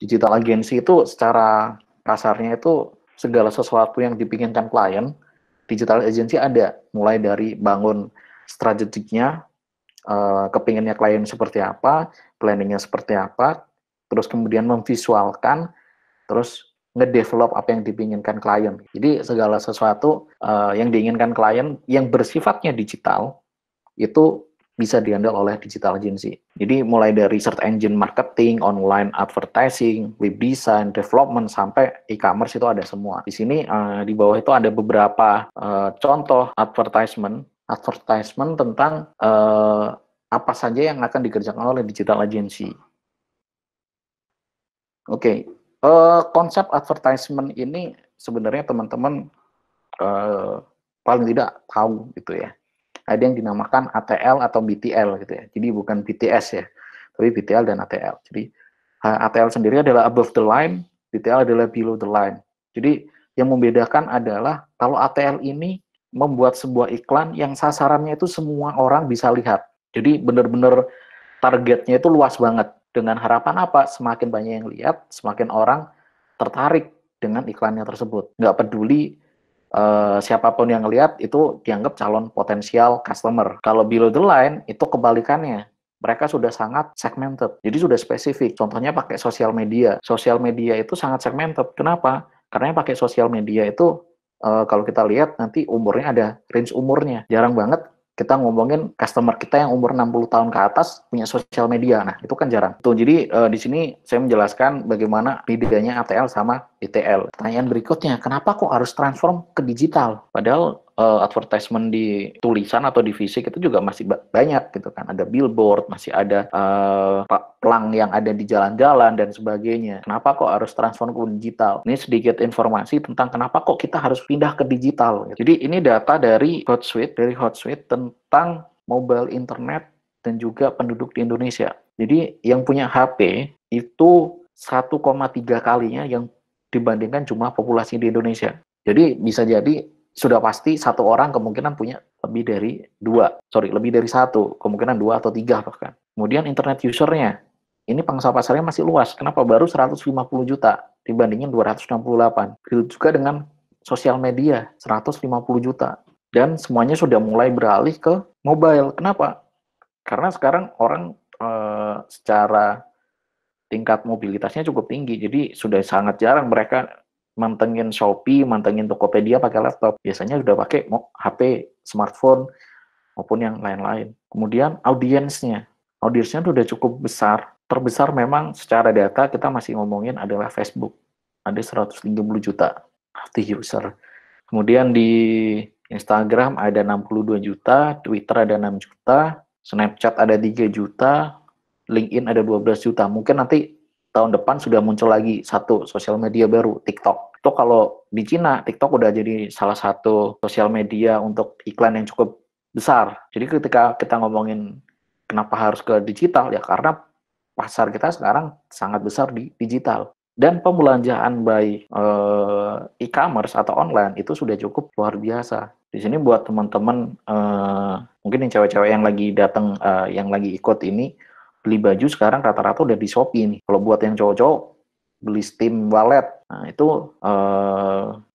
Digital agency itu secara kasarnya itu segala sesuatu yang dipinginkan klien, digital agency ada. Mulai dari bangun strategiknya, kepinginnya klien seperti apa, planningnya seperti apa, terus kemudian memvisualkan, terus ngedevelop apa yang dipinginkan klien. Jadi segala sesuatu yang diinginkan klien yang bersifatnya digital, itu bisa dihandle oleh digital agency. Jadi mulai dari search engine marketing, online advertising, web design, development, sampai e-commerce itu ada semua. Di sini di bawah itu ada beberapa contoh advertisement tentang apa saja yang akan dikerjakan oleh digital agency. Oke, konsep advertisement ini sebenarnya teman-teman paling tidak tahu gitu ya. Ada yang dinamakan ATL atau BTL gitu ya. Jadi bukan BTS ya, tapi BTL dan ATL. Jadi ATL sendiri adalah above the line, BTL adalah below the line. Jadi yang membedakan adalah kalau ATL ini membuat sebuah iklan yang sasarannya itu semua orang bisa lihat. Jadi benar-benar targetnya itu luas banget. Dengan harapan apa? Semakin banyak yang lihat, semakin orang tertarik dengan iklannya tersebut. Nggak peduli siapapun yang lihat itu dianggap calon potensial customer. Kalau below the line itu kebalikannya. Mereka sudah sangat segmented. Jadi sudah spesifik. Contohnya pakai sosial media. Sosial media itu sangat segmented. Kenapa? Karena yang pakai sosial media itu kalau kita lihat nanti umurnya ada range umurnya. Jarang banget kita ngomongin customer kita yang umur 60 tahun ke atas punya sosial media. Nah, itu kan jarang. Tuh, jadi di sini saya menjelaskan bagaimana bedanya ATL sama BTL. Pertanyaan berikutnya, kenapa kok harus transform ke digital? Padahal advertisement di tulisan atau di fisik itu juga masih banyak gitu kan. Ada billboard, masih ada pelang yang ada di jalan-jalan dan sebagainya. Kenapa kok harus transform ke digital? Ini sedikit informasi tentang kenapa kok kita harus pindah ke digital. Jadi ini data dari Hotsuite tentang mobile internet dan juga penduduk di Indonesia. Jadi yang punya HP itu 1,3 kalinya yang dibandingkan jumlah populasi di Indonesia. Jadi bisa jadi sudah pasti satu orang kemungkinan punya lebih dari satu, kemungkinan 2 atau 3 bahkan. Kemudian internet usernya, ini pangsa pasarnya masih luas. Kenapa baru 150 juta dibandingin 268? Begitu juga dengan sosial media, 150 juta. Dan semuanya sudah mulai beralih ke mobile. Kenapa? Karena sekarang orang secara tingkat mobilitasnya cukup tinggi. Jadi sudah sangat jarang mereka mantengin Shopee, mantengin Tokopedia pakai laptop. Biasanya sudah pakai HP, smartphone, maupun yang lain-lain. Kemudian audiensnya sudah cukup besar. Terbesar memang secara data kita masih ngomongin adalah Facebook. Ada 130 juta active user. Kemudian di Instagram ada 62 juta, Twitter ada 6 juta, Snapchat ada 3 juta, LinkedIn ada 12 juta. Mungkin nanti tahun depan sudah muncul lagi satu sosial media baru, TikTok. Itu kalau di Cina, TikTok udah jadi salah satu sosial media untuk iklan yang cukup besar. Jadi ketika kita ngomongin kenapa harus ke digital, ya karena pasar kita sekarang sangat besar di digital. Dan pembelanjaan by e-commerce atau online itu sudah cukup luar biasa. Di sini buat teman-teman, mungkin yang cewek-cewek yang lagi datang, yang lagi ikut ini, beli baju sekarang rata-rata udah di Shopee nih. Kalau buat yang cowok-cowok, beli Steam Wallet, nah itu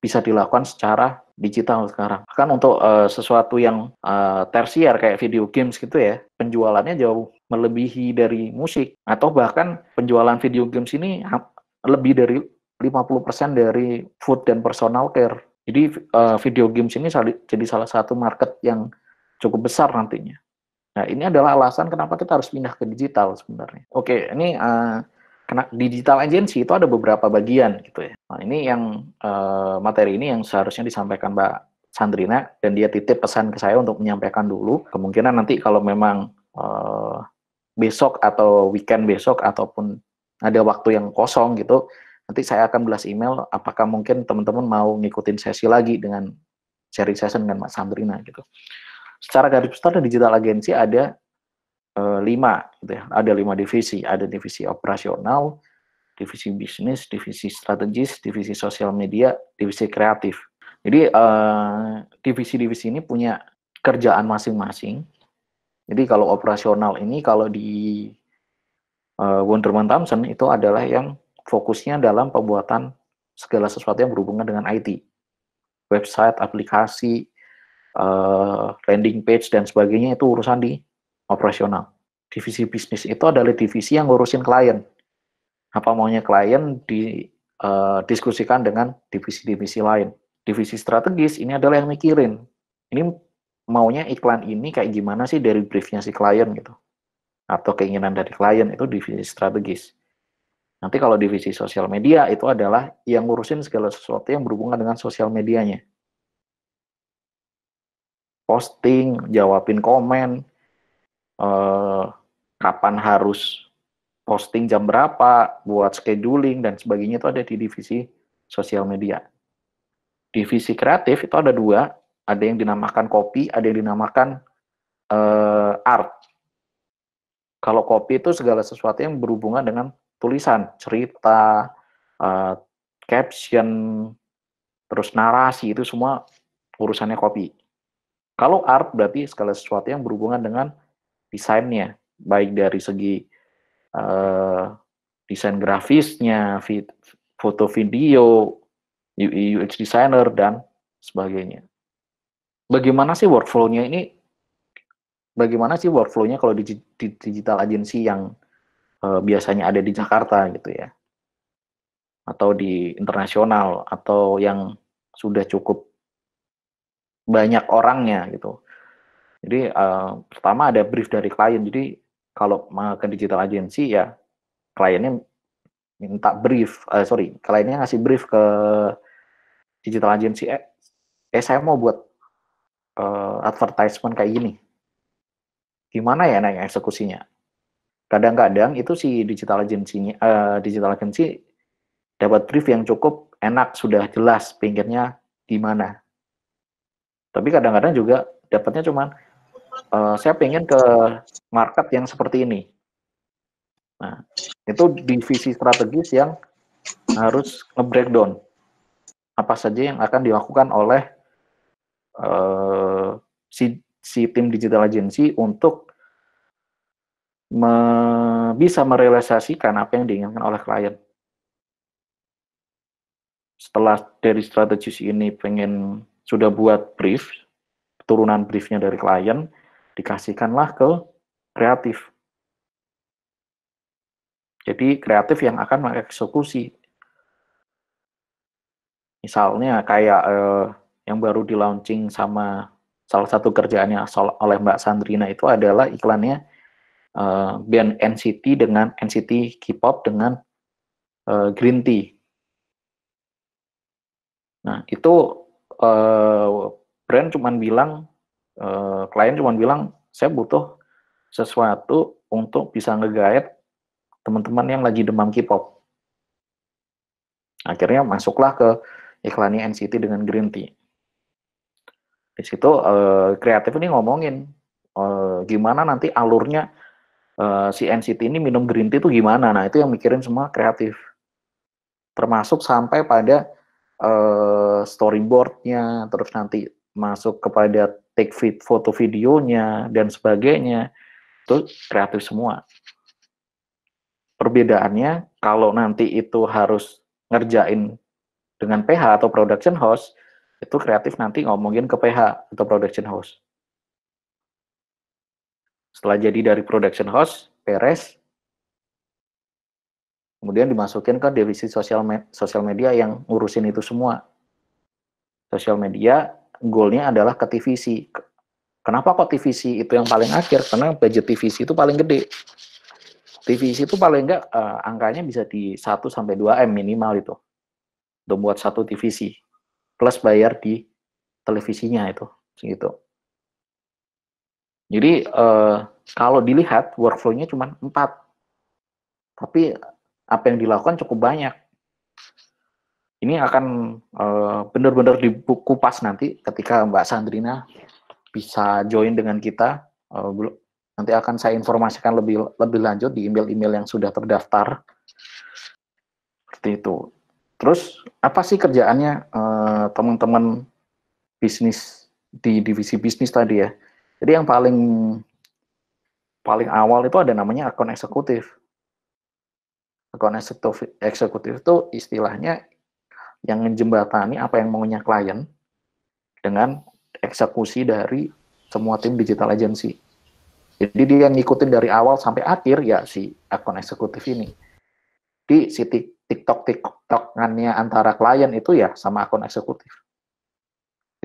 bisa dilakukan secara digital sekarang. Bahkan untuk sesuatu yang tersier kayak video games gitu ya, penjualannya jauh melebihi dari musik. Atau bahkan penjualan video games ini lebih dari 50% dari food dan personal care. Jadi video games ini jadi salah satu market yang cukup besar nantinya. Nah, ini adalah alasan kenapa kita harus pindah ke digital sebenarnya. Oke, ini digital agency itu ada beberapa bagian gitu ya. Nah, ini yang materi ini yang seharusnya disampaikan Mbak Sandrina, dan dia titip pesan ke saya untuk menyampaikan dulu. Kemungkinan nanti kalau memang besok atau weekend besok ataupun ada waktu yang kosong gitu, nanti saya akan balas email apakah mungkin teman-teman mau ngikutin sesi lagi dengan sharing session dengan Mbak Sandrina gitu. Secara garis besar digital agency ada 5 gitu ya. Ada 5 divisi, ada divisi operasional, divisi bisnis, divisi strategis, divisi sosial media, divisi kreatif. Jadi divisi-divisi ini punya kerjaan masing-masing. Jadi kalau operasional ini, kalau di Wunderman Thompson itu adalah yang fokusnya dalam pembuatan segala sesuatu yang berhubungan dengan IT. Website, aplikasi, landing page, dan sebagainya itu urusan di operasional. Divisi bisnis itu adalah divisi yang ngurusin klien. Apa maunya klien diskusikan dengan divisi-divisi lain. Divisi strategis ini adalah yang mikirin. Ini maunya iklan ini kayak gimana sih dari briefnya si klien gitu. Atau keinginan dari klien, itu divisi strategis. Nanti kalau divisi sosial media itu adalah yang ngurusin segala sesuatu yang berhubungan dengan sosial medianya. Posting, jawabin komen, kapan harus posting jam berapa, buat scheduling, dan sebagainya itu ada di divisi sosial media. Divisi kreatif itu ada dua, ada yang dinamakan copy, ada yang dinamakan art. Kalau copy itu segala sesuatu yang berhubungan dengan tulisan, cerita, caption, terus narasi, itu semua urusannya copy. Kalau art berarti segala sesuatu yang berhubungan dengan desainnya, baik dari segi desain grafisnya, foto video, UI UX designer, dan sebagainya. Bagaimana sih workflow-nya ini? Bagaimana sih workflow-nya kalau di digital agency yang biasanya ada di Jakarta gitu ya, atau di internasional, atau yang sudah cukup banyak orangnya gitu. Jadi pertama ada brief dari klien. Jadi kalau ke digital agency ya kliennya minta brief, kliennya ngasih brief ke digital agency, saya mau buat advertisement kayak gini. Gimana ya naik eksekusinya? Kadang-kadang itu si digital agency dapat brief yang cukup enak, sudah jelas pinggirnya gimana. Tapi kadang-kadang juga dapatnya cuman saya pengen ke market yang seperti ini. Nah, itu divisi strategis yang harus nge-breakdown apa saja yang akan dilakukan oleh si tim digital agency untuk bisa merealisasikan apa yang diinginkan oleh klien. Setelah dari strategis ini sudah buat brief, turunan briefnya dari klien, dikasihkanlah ke kreatif. Jadi kreatif yang akan mengeksekusi. Misalnya kayak yang baru di launching sama salah satu kerjaannya oleh Mbak Sandrina itu adalah iklannya band NCT K-pop dengan Green Tea. Nah, itu klien cuman bilang, saya butuh sesuatu untuk bisa nge-guide teman-teman yang lagi demam K-pop. Akhirnya masuklah ke iklannya NCT dengan Green Tea. Di situ kreatif ini ngomongin gimana nanti alurnya si NCT ini minum green tea itu gimana. Nah, itu yang mikirin semua kreatif. Termasuk sampai pada storyboard-nya, terus nanti masuk kepada take foto videonya, dan sebagainya. Itu kreatif semua. Perbedaannya, kalau nanti itu harus ngerjain dengan PH atau production house, itu kreatif nanti ngomongin ke PH atau production house. Setelah jadi dari production house, beres, kemudian dimasukin ke divisi sosial media yang ngurusin itu semua. Sosial media, goalnya adalah ke TVC. Kenapa kok TVC itu yang paling akhir? Karena budget TVC itu paling gede. TVC itu paling enggak angkanya bisa di 1-2 M minimal itu. Untuk buat satu TVC. Plus bayar di televisinya itu. Segitu. Jadi kalau dilihat workflow-nya cuma 4. Tapi apa yang dilakukan cukup banyak. Ini akan benar-benar dikupas nanti ketika Mbak Sandrina bisa join dengan kita. Nanti akan saya informasikan lebih lanjut di email-email yang sudah terdaftar. Seperti itu. Terus apa sih kerjaannya teman-teman bisnis di divisi bisnis tadi ya? Jadi yang paling awal itu ada namanya akun eksekutif. Account eksekutif itu istilahnya yang menjembatani apa yang maunya klien dengan eksekusi dari semua tim digital agency. Jadi dia ngikutin dari awal sampai akhir ya si akun eksekutif ini. Di si TikTok-TikTokannya antara klien itu ya sama akun eksekutif.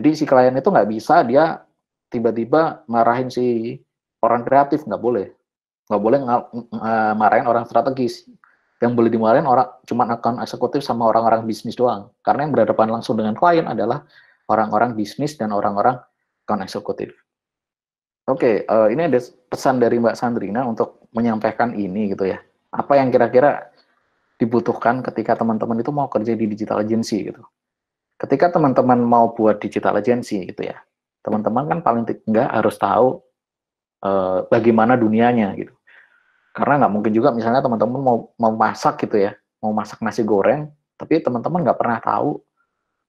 Jadi si klien itu nggak bisa dia tiba-tiba marahin si orang kreatif, nggak boleh. Nggak boleh marahin orang strategis. Yang boleh dimarahin orang cuma akun eksekutif sama orang-orang bisnis doang. Karena yang berhadapan langsung dengan klien adalah orang-orang bisnis dan orang-orang akun eksekutif. Oke, ini ada pesan dari Mbak Sandrina untuk menyampaikan ini gitu ya. Apa yang kira-kira dibutuhkan ketika teman-teman itu mau kerja di digital agency gitu. Ketika teman-teman mau buat digital agency gitu ya, teman-teman kan paling enggak harus tahu bagaimana dunianya gitu. Karena nggak mungkin juga misalnya teman-teman mau masak gitu ya, mau masak nasi goreng, tapi teman-teman nggak pernah tahu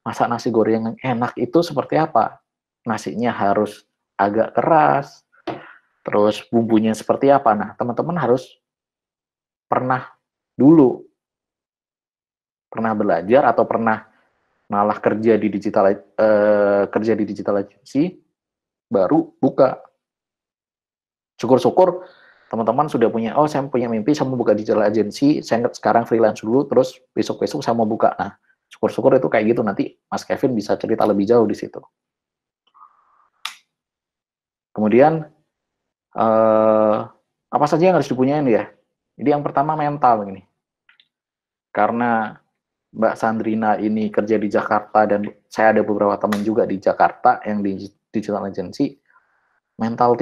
masak nasi goreng yang enak itu seperti apa. Nasinya harus agak keras, terus bumbunya seperti apa. Nah, teman-teman harus pernah dulu, pernah belajar atau pernah malah kerja di digital agency, baru buka. Syukur-syukur teman-teman sudah punya, oh saya punya mimpi, saya mau buka digital agency, saya sekarang freelance dulu, terus besok-besok saya mau buka. Nah, syukur-syukur itu kayak gitu, nanti Mas Kevin bisa cerita lebih jauh di situ. Kemudian, apa saja yang harus dipunyain ya? Jadi yang pertama mental ini. Karena Mbak Sandrina ini kerja di Jakarta dan saya ada beberapa teman juga di Jakarta yang di digital agency, mental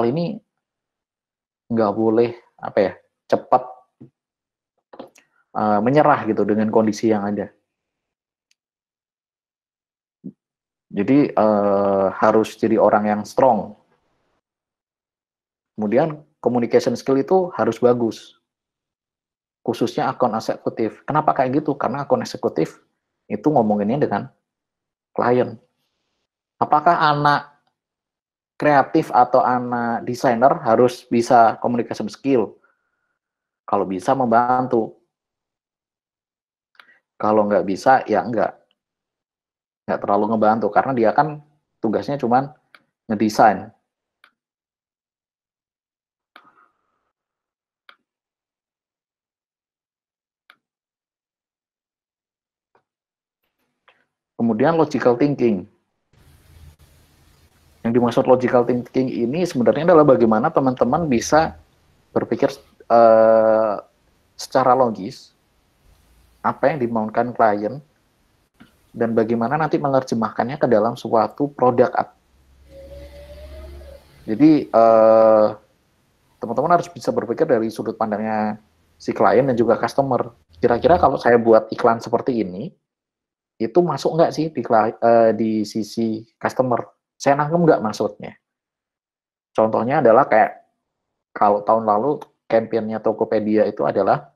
ini nggak boleh apa ya, cepat menyerah gitu dengan kondisi yang ada. Jadi harus jadi orang yang strong. Kemudian communication skill itu harus bagus, khususnya akun eksekutif. Kenapa kayak gitu? Karena akun eksekutif itu ngomonginnya dengan klien. Apakah anak kreatif atau anak desainer harus bisa communication skill? Kalau bisa membantu. Kalau nggak bisa, ya nggak terlalu ngebantu. Karena dia kan tugasnya cuma ngedesain. Kemudian logical thinking. Yang dimaksud logical thinking ini sebenarnya adalah bagaimana teman-teman bisa berpikir secara logis apa yang dimaukan klien dan bagaimana nanti menerjemahkannya ke dalam suatu produk. Jadi teman-teman harus bisa berpikir dari sudut pandangnya si klien dan juga customer. Kira-kira kalau saya buat iklan seperti ini, itu masuk nggak sih di sisi customer? Saya nangkep nggak maksudnya? Contohnya adalah kayak kalau tahun lalu campaign-nya Tokopedia itu adalah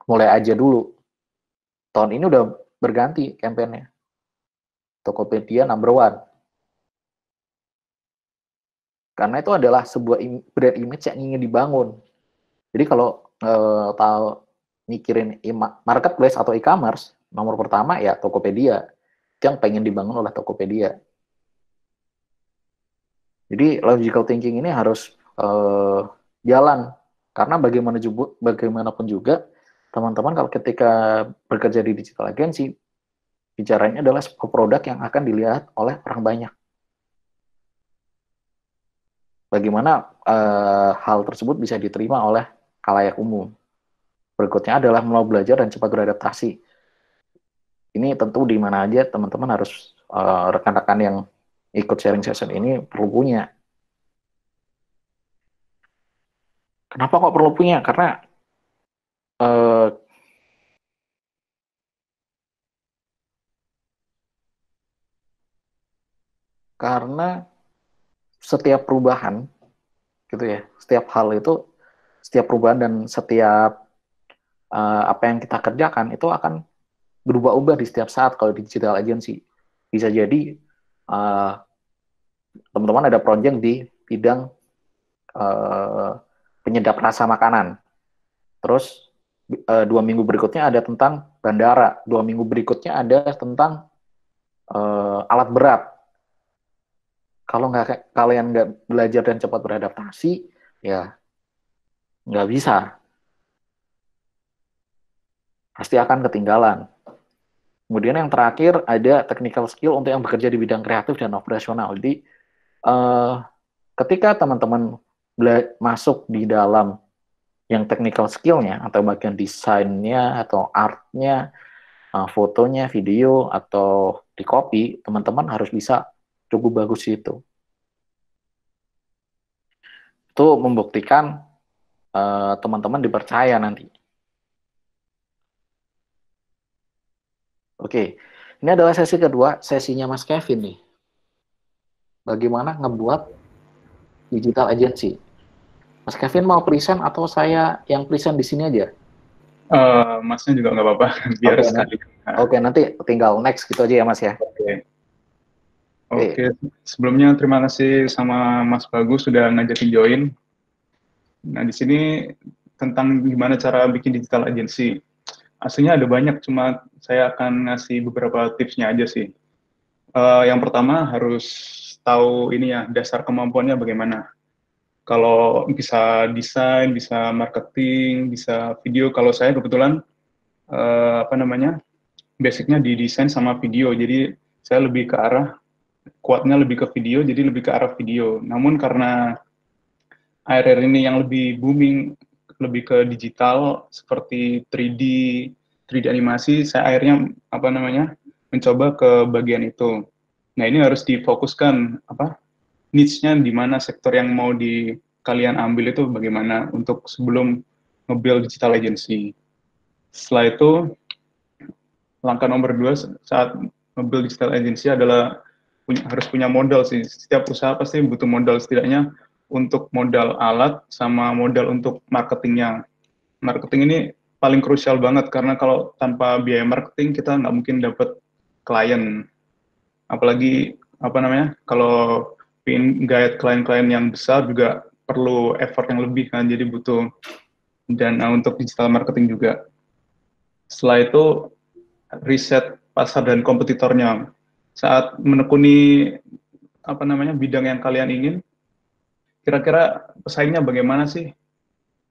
mulai aja dulu. Tahun ini udah berganti campaign-nya. Tokopedia number one. Karena itu adalah sebuah brand image yang ingin dibangun. Jadi kalau tahu mikirin marketplace atau e-commerce, nomor pertama ya Tokopedia. Itu yang pengen dibangun oleh Tokopedia. Jadi logical thinking ini harus jalan. Karena bagaimanapun juga, teman-teman kalau ketika bekerja di digital agency, bicaranya adalah sebuah produk yang akan dilihat oleh orang banyak. Bagaimana hal tersebut bisa diterima oleh khalayak umum. Berikutnya adalah mau belajar dan cepat beradaptasi. Ini tentu di mana aja teman-teman harus rekan-rekan yang ikut sharing session ini perlu punya. Kenapa kok perlu punya? Karena setiap perubahan gitu ya, setiap hal itu, setiap perubahan dan setiap apa yang kita kerjakan itu akan berubah-ubah di setiap saat kalau di digital agency. Bisa jadi teman-teman ada project di bidang penyedap rasa makanan. Terus 2 minggu berikutnya ada tentang bandara, 2 minggu berikutnya ada tentang alat berat. Kalau kalian nggak belajar dan cepat beradaptasi, ya nggak bisa, pasti akan ketinggalan. Kemudian yang terakhir ada technical skill untuk yang bekerja di bidang kreatif dan operasional. Jadi ketika teman-teman masuk di dalam yang technical skill-nya atau bagian desainnya atau art-nya, fotonya, video atau di copy, teman-teman harus bisa cukup bagus itu. Itu membuktikan teman-teman dipercaya nanti. Oke, ini adalah sesi kedua, sesinya Mas Kevin nih. Bagaimana ngebuat digital agency. Mas Kevin mau present atau saya yang present di sini aja? Masnya juga nggak apa-apa, biar sekali. Oke, nanti tinggal next gitu aja ya Mas ya. Oke. Sebelumnya terima kasih sama Mas Bagus sudah ngajakin join. Nah, di sini tentang gimana cara bikin digital agency. Aslinya ada banyak, cuma saya akan ngasih beberapa tipsnya aja sih. Yang pertama harus tahu ini ya, dasar kemampuannya bagaimana. Kalau bisa desain, bisa marketing, bisa video. Kalau saya kebetulan basicnya di desain sama video. Jadi saya lebih ke arah kuatnya lebih ke video, jadi lebih ke arah video. Namun karena akhir-akhir ini yang lebih booming lebih ke digital seperti 3D animasi, saya akhirnya mencoba ke bagian itu. Nah, ini harus difokuskan niche-nya di mana, sektor yang mau kalian ambil itu bagaimana untuk sebelum nge-build digital agency. Setelah itu langkah nomor 2 saat nge-build digital agency adalah harus punya modal sih. Setiap usaha pasti butuh modal, setidaknya untuk modal alat sama modal untuk marketingnya. Marketing ini paling krusial banget karena kalau tanpa biaya marketing kita nggak mungkin dapat klien. Apalagi kalau ingin guide klien-klien yang besar juga perlu effort yang lebih kan, jadi butuh dana untuk digital marketing juga. Setelah itu riset pasar dan kompetitornya. Saat menekuni bidang yang kalian ingin, kira-kira pesaingnya bagaimana sih?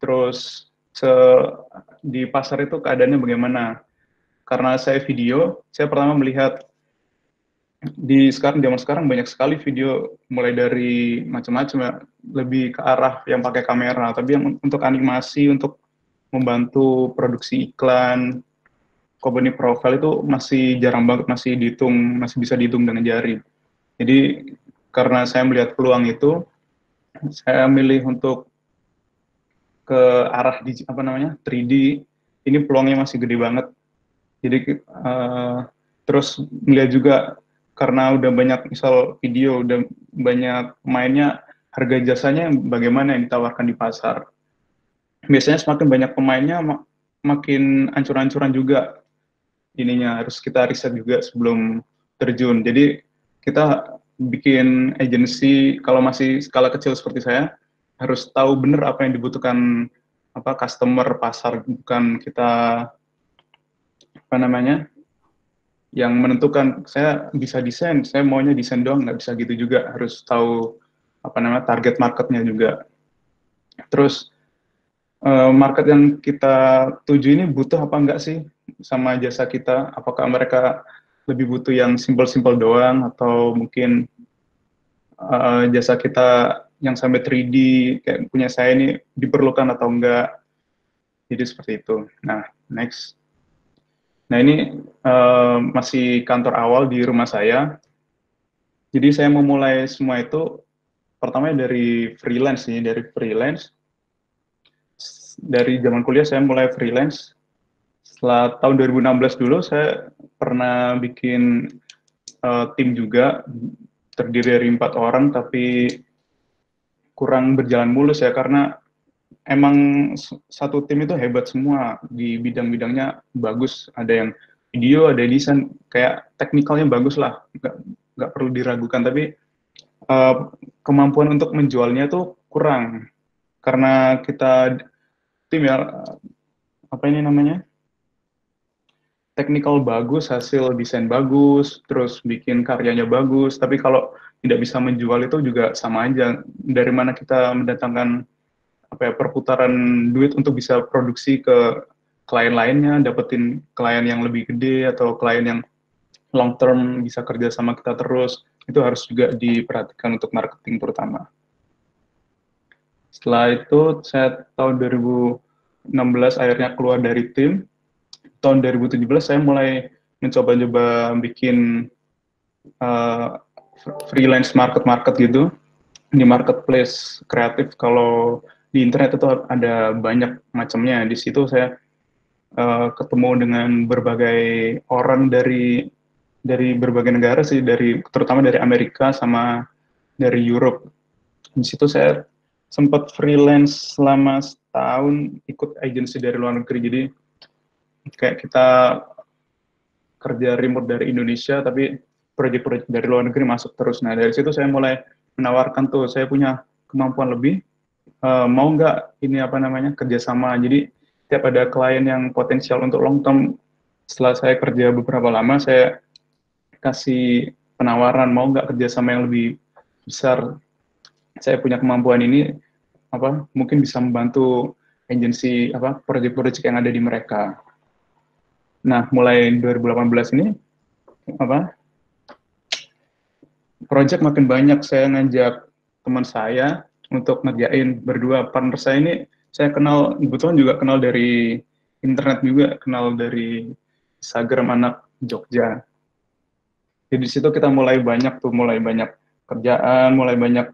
Terus di pasar itu keadaannya bagaimana? Karena saya video, saya pertama melihat zaman sekarang banyak sekali video mulai dari macam-macam ya, lebih ke arah yang pakai kamera, tapi yang untuk animasi, untuk membantu produksi iklan, company profile itu masih jarang banget, masih bisa dihitung dengan jari. Jadi karena saya melihat peluang itu, saya milih untuk ke arah 3D. Ini peluangnya masih gede banget. Jadi terus melihat juga karena udah banyak misal video, udah banyak pemainnya, harga jasanya bagaimana yang ditawarkan di pasar. Biasanya semakin banyak pemainnya, makin ancur-ancuran juga. Ininya harus kita riset juga sebelum terjun. Jadi kita bikin agensi, kalau masih skala kecil seperti saya, harus tahu benar apa yang dibutuhkan customer, pasar, bukan kita yang menentukan. Saya bisa desain, saya maunya desain doang, nggak bisa gitu juga, harus tahu target marketnya juga. Terus market yang kita tuju ini butuh apa enggak sih sama jasa kita, apakah mereka lebih butuh yang simpel-simpel doang, atau mungkin jasa kita yang sampai 3D kayak punya saya ini diperlukan atau enggak. Jadi seperti itu. Nah, next. Nah, ini masih kantor awal di rumah saya. Jadi saya memulai semua itu pertama dari freelance nih, dari freelance. Dari zaman kuliah saya mulai freelance. Setelah tahun 2016 dulu saya pernah bikin tim juga, terdiri dari 4 orang, tapi kurang berjalan mulus ya, karena emang satu tim itu hebat semua, di bidang-bidangnya bagus, ada yang video, ada desain, kayak teknikalnya bagus lah, nggak perlu diragukan, tapi kemampuan untuk menjualnya tuh kurang, karena kita tim ya, apa ini namanya, technical bagus, hasil desain bagus, terus bikin karyanya bagus, tapi kalau tidak bisa menjual itu juga sama aja. Dari mana kita mendatangkan apa ya, perputaran duit untuk bisa produksi ke klien lainnya, dapetin klien yang lebih gede atau klien yang long term bisa kerja sama kita terus, itu harus juga diperhatikan untuk marketing terutama. Setelah itu saya tahun 2016 akhirnya keluar dari tim. Tahun 2017 saya mulai mencoba-coba bikin uh, freelance market gitu di marketplace kreatif. Kalau di internet itu ada banyak macamnya. Di situ saya ketemu dengan berbagai orang dari berbagai negara sih, terutama dari Amerika sama dari Europe. Di situ saya sempat freelance selama setahun, ikut agensi dari luar negeri. Jadi kayak kita kerja remote dari Indonesia, tapi proyek-proyek dari luar negeri masuk terus. Nah, dari situ saya mulai menawarkan tuh, saya punya kemampuan lebih, mau nggak ini apa namanya, kerjasama. Jadi, tiap ada klien yang potensial untuk long term, setelah saya kerja beberapa lama, saya kasih penawaran, mau nggak kerjasama yang lebih besar. Saya punya kemampuan ini, apa mungkin bisa membantu agensi apa proyek-proyek yang ada di mereka. Nah, mulai 2018 ini apa project makin banyak, saya ngajak teman saya untuk ngerjain berdua. Partner saya ini saya kenal, kebetulan juga kenal dari internet juga, kenal dari Instagram anak Jogja. Jadi di situ kita mulai banyak kerjaan, mulai banyak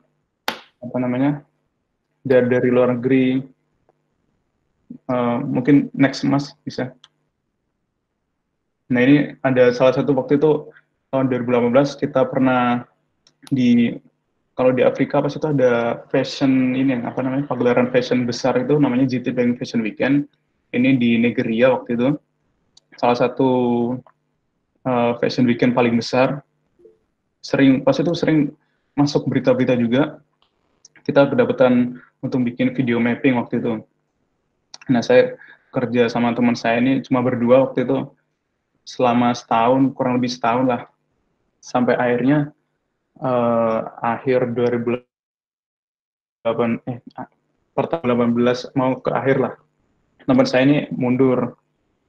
apa namanya dari luar negeri. Mungkin next Mas bisa. Nah ini ada salah satu waktu itu tahun 2018 kita pernah di kalau di Afrika pas itu ada fashion ini apa namanya pagelaran fashion besar itu namanya GT Bank Fashion Weekend. Ini di Nigeria waktu itu. Salah satu fashion weekend paling besar. Pas itu sering masuk berita-berita juga. Kita kedapatan untuk bikin video mapping waktu itu. Nah, saya kerja sama teman saya ini cuma berdua waktu itu selama setahun, kurang lebih setahun lah. Sampai akhirnya akhir 2008 pertanggal 18 mau ke akhir lah. Teman saya ini mundur,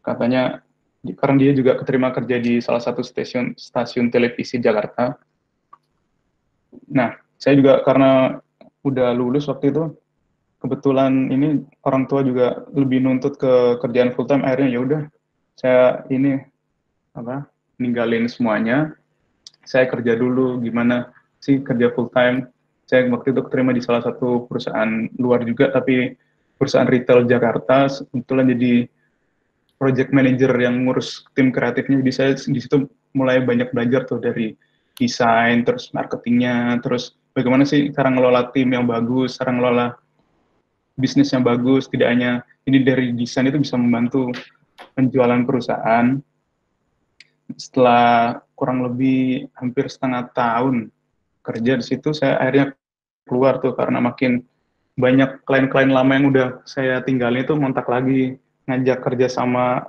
katanya karena dia juga keterima kerja di salah satu stasiun televisi Jakarta. Nah, saya juga karena udah lulus waktu itu, kebetulan ini orang tua juga lebih nuntut ke kerjaan full time, akhirnya ya udah saya ini apa ninggalin semuanya, saya kerja dulu. Gimana sih kerja full time? Saya waktu itu keterima di salah satu perusahaan luar juga, tapi perusahaan retail Jakarta, kebetulan jadi project manager yang ngurus tim kreatifnya. Jadi saya di situ mulai banyak belajar tuh dari desain, terus marketingnya, terus bagaimana sih cara ngelola tim yang bagus, cara ngelola bisnis yang bagus. Tidak hanya ini dari desain itu bisa membantu penjualan perusahaan. Setelah kurang lebih hampir setengah tahun kerja di situ, saya akhirnya keluar tuh karena makin banyak klien-klien lama yang udah saya tinggalin itu montak lagi, ngajak kerja sama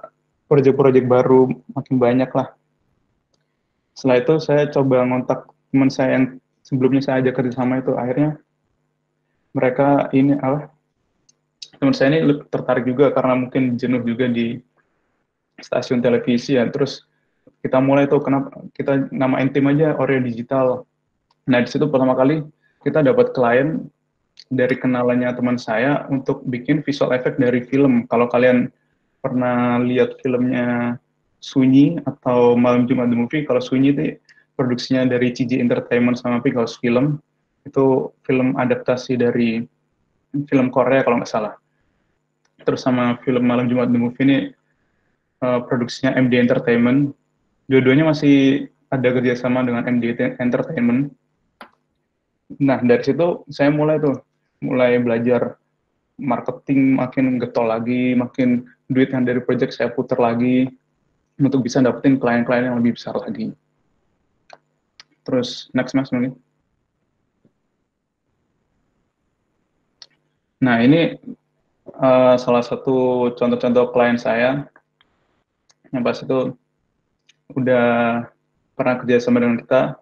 proyek-proyek baru makin banyak lah. Setelah itu saya coba ngontak teman saya yang sebelumnya saya ajak kerja sama itu, akhirnya mereka ini teman saya ini tertarik juga karena mungkin jenuh juga di stasiun televisi ya. Terus kita mulai tuh kenapa kita namain tim aja Oreo Digital. Nah di situ pertama kali kita dapat klien dari kenalannya teman saya untuk bikin visual effect dari film. Kalau kalian pernah lihat filmnya Sunyi atau Malam Jumat The Movie, kalau Sunyi itu produksinya dari CJ Entertainment sama Picos Film, itu film adaptasi dari film Korea kalau nggak salah. Terus sama film Malam Jumat The Movie ini produksinya MD Entertainment. Dua-duanya masih ada kerjasama dengan MD Entertainment. Nah dari situ saya mulai belajar marketing, makin getol lagi, makin duit yang dari project saya putar lagi untuk bisa dapetin klien-klien yang lebih besar lagi. Terus next Mas mungkin. Nah ini salah satu contoh-contoh klien saya yang pas itu udah pernah kerja sama dengan kita,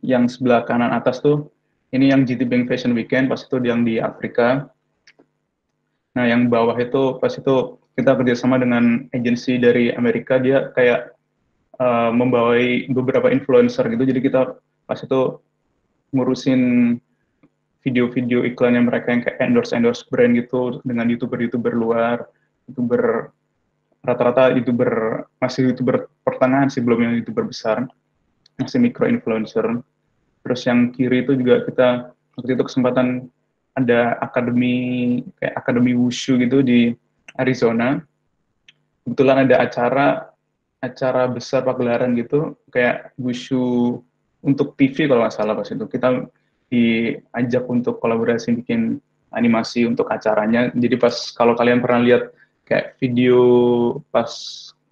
yang sebelah kanan atas tuh, ini yang GT Bank Fashion Weekend, pas itu yang di Afrika. Nah, yang bawah itu, pas itu kita kerjasama dengan agensi dari Amerika, dia kayak membawai beberapa influencer gitu, jadi kita pas itu ngurusin video-video iklannya mereka yang kayak endorse brand gitu dengan youtuber luar, youtuber rata-rata youtuber masih youtuber pertengahan sih, belum yang youtuber besar, masih micro influencer. Terus yang kiri itu juga kita waktu itu kesempatan ada kayak akademi wushu gitu di Arizona. Kebetulan ada acara besar pagelaran gitu kayak wushu untuk TV kalau nggak salah. Pas itu kita diajak untuk kolaborasi bikin animasi untuk acaranya. Jadi pas kalau kalian pernah lihat kayak video pas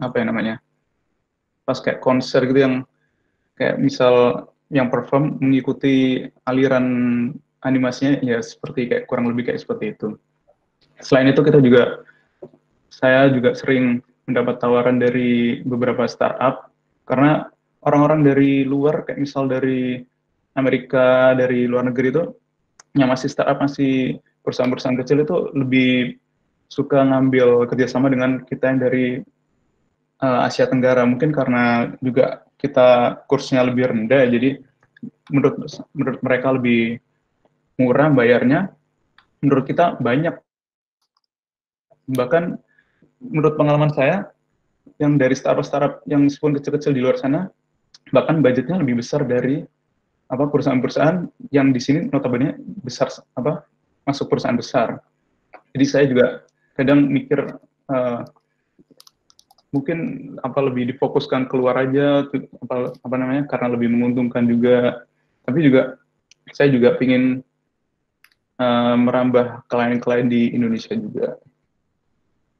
apa ya namanya, pas kayak konser gitu yang kayak misal yang perform mengikuti aliran animasinya, ya seperti kayak kurang lebih kayak seperti itu. Selain itu saya juga sering mendapat tawaran dari beberapa startup karena orang-orang dari luar kayak misal dari Amerika, dari luar negeri itu yang masih startup, masih perusahaan-perusahaan kecil itu lebih suka ngambil kerjasama dengan kita yang dari Asia Tenggara, mungkin karena juga kita kursnya lebih rendah, jadi menurut mereka lebih murah bayarnya, menurut kita banyak. Bahkan menurut pengalaman saya, yang dari startup yang meskipun kecil-kecil di luar sana, bahkan budgetnya lebih besar dari perusahaan-perusahaan yang di sini notabene besar, masuk perusahaan besar. Jadi saya juga kadang mikir mungkin lebih difokuskan keluar aja, namanya, karena lebih menguntungkan juga. Tapi juga saya juga ingin merambah klien-klien di Indonesia juga.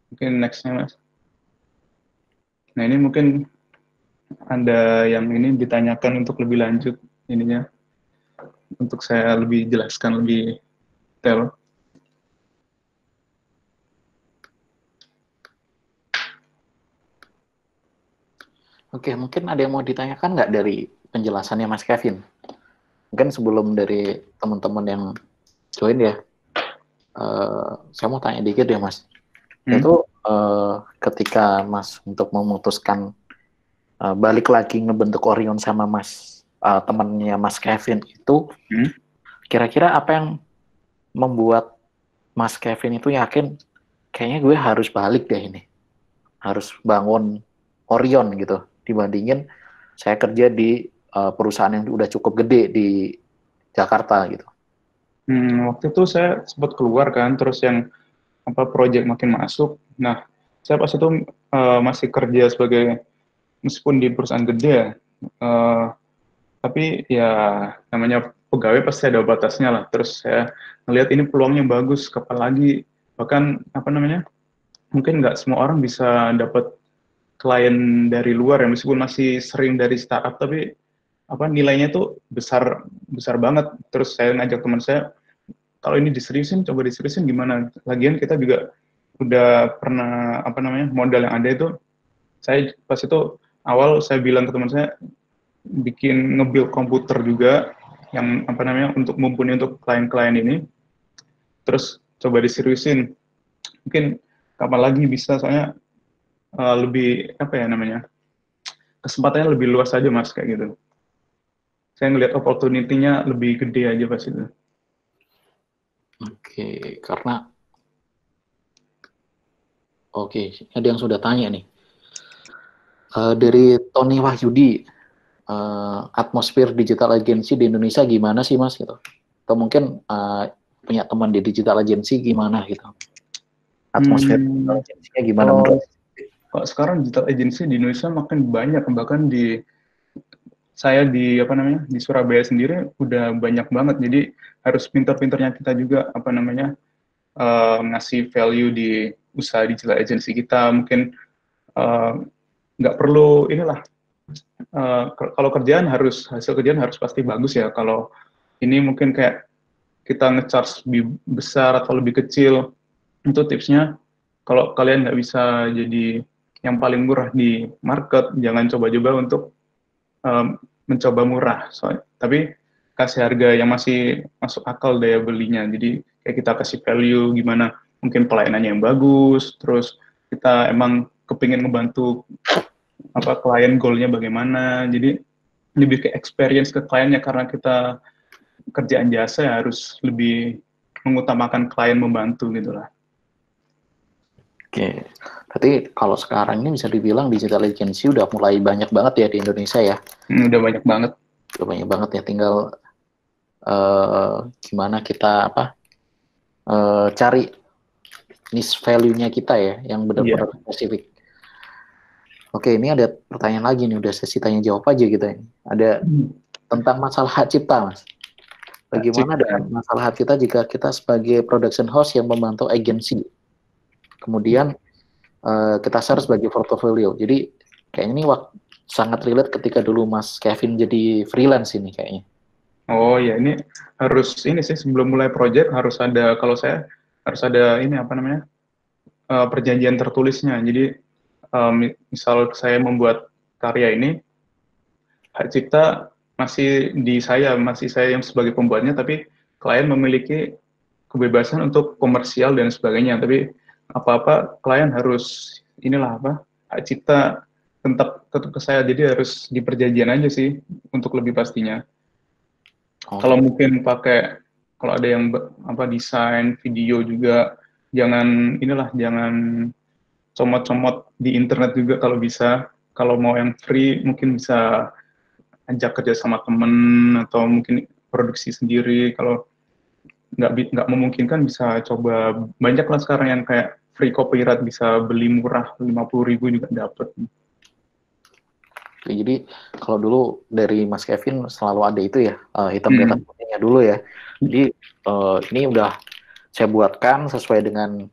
Mungkin nextnya Mas. Nah ini mungkin ada yang ini ditanyakan untuk lebih lanjut ininya, untuk saya lebih jelaskan lebih detail. Oke, mungkin ada yang mau ditanyakan nggak dari penjelasannya Mas Kevin? Mungkin sebelum dari teman-teman yang join ya, saya mau tanya dikit ya Mas. Itu ketika Mas untuk memutuskan balik lagi ngebentuk Orion sama Mas temannya Mas Kevin itu, kira-kira apa yang membuat Mas Kevin itu yakin kayaknya gue harus balik deh ini, harus bangun Orion gitu, dibandingin saya kerja di perusahaan yang udah cukup gede di Jakarta gitu. Waktu itu saya sempat keluar kan, terus yang project makin masuk. Nah, saya pas itu masih kerja sebagai, meskipun di perusahaan gede ya, tapi ya namanya pegawai pasti ada batasnya lah. Terus saya ngelihat ini peluangnya bagus, kapan lagi, bahkan mungkin nggak semua orang bisa dapat klien dari luar ya, meskipun masih sering dari startup, tapi nilainya tuh besar banget. Terus saya ngajak teman saya, kalau ini diseriusin, coba diseriusin gimana. Lagian kita juga udah pernah modal yang ada itu. Saya pas itu awal saya bilang ke teman saya, bikin nge-build komputer juga yang untuk mumpuni untuk klien-klien ini. Terus coba diseriusin. Mungkin kapan lagi bisa, soalnya lebih kesempatannya lebih luas aja Mas, kayak gitu. Saya ngelihat opportunity-nya lebih gede aja pas itu. Oke, karena ada yang sudah tanya nih. Dari Tony Wahyudi, atmosfer digital agency di Indonesia gimana sih Mas gitu? Atau mungkin punya teman di digital agency gimana gitu? Atmosfer digital agency-nya gimana menurut? Kalau sekarang digital agency di Indonesia makin banyak, bahkan di Surabaya sendiri udah banyak banget. Jadi harus pintar-pintarnya kita juga ngasih value di usaha digital agency kita. Mungkin nggak perlu kalau hasil kerjaan harus pasti bagus ya. Kalau ini mungkin kayak kita nge-charge lebih besar atau lebih kecil, Itu tipsnya, kalau kalian nggak bisa jadi yang paling murah di market, jangan coba-coba untuk mencoba murah. Tapi kasih harga yang masih masuk akal daya belinya. Jadi kayak kita kasih value gimana, mungkin pelayanannya yang bagus, terus kita emang kepingin ngebantu klien goalnya bagaimana. Jadi lebih ke experience ke kliennya, karena kita kerjaan jasa ya harus lebih mengutamakan klien membantu gitu lah. Oke, berarti kalau sekarang ini bisa dibilang digital agency udah mulai banyak banget ya di Indonesia ya. Udah banyak banget. Udah banyak banget ya, tinggal gimana kita cari niche value-nya kita ya, yang benar-benar spesifik. Oke, ini ada pertanyaan lagi nih, udah sesi tanya jawab aja gitu ya. Ada tentang masalah hak cipta, Mas. Bagaimana dengan masalah hak kita jika kita sebagai production house yang membantu agensi, kemudian kita share sebagai portfolio. Jadi kayaknya ini sangat relate ketika dulu Mas Kevin jadi freelance ini kayaknya. Oh ya, ini harus ini sih, sebelum mulai project harus ada, kalau saya harus ada ini apa namanya, perjanjian tertulisnya. Jadi misal saya membuat karya ini, hak cipta masih saya yang sebagai pembuatnya, tapi klien memiliki kebebasan untuk komersial dan sebagainya. Tapi apa-apa klien harus hak cipta tetap ke saya. Jadi harus di perjanjian aja sih untuk lebih pastinya. Kalau mungkin kalau ada yang desain video juga, jangan comot-comot di internet juga kalau bisa. Kalau mau yang free mungkin bisa ajak kerja sama temen atau mungkin produksi sendiri. Kalau nggak memungkinkan bisa coba, banyak lah sekarang yang kayak free copyright, bisa beli murah 50.000 juga dapat. Jadi kalau dulu dari Mas Kevin selalu ada itu ya, hitam di atas putihnya dulu ya. Jadi ini udah saya buatkan sesuai dengan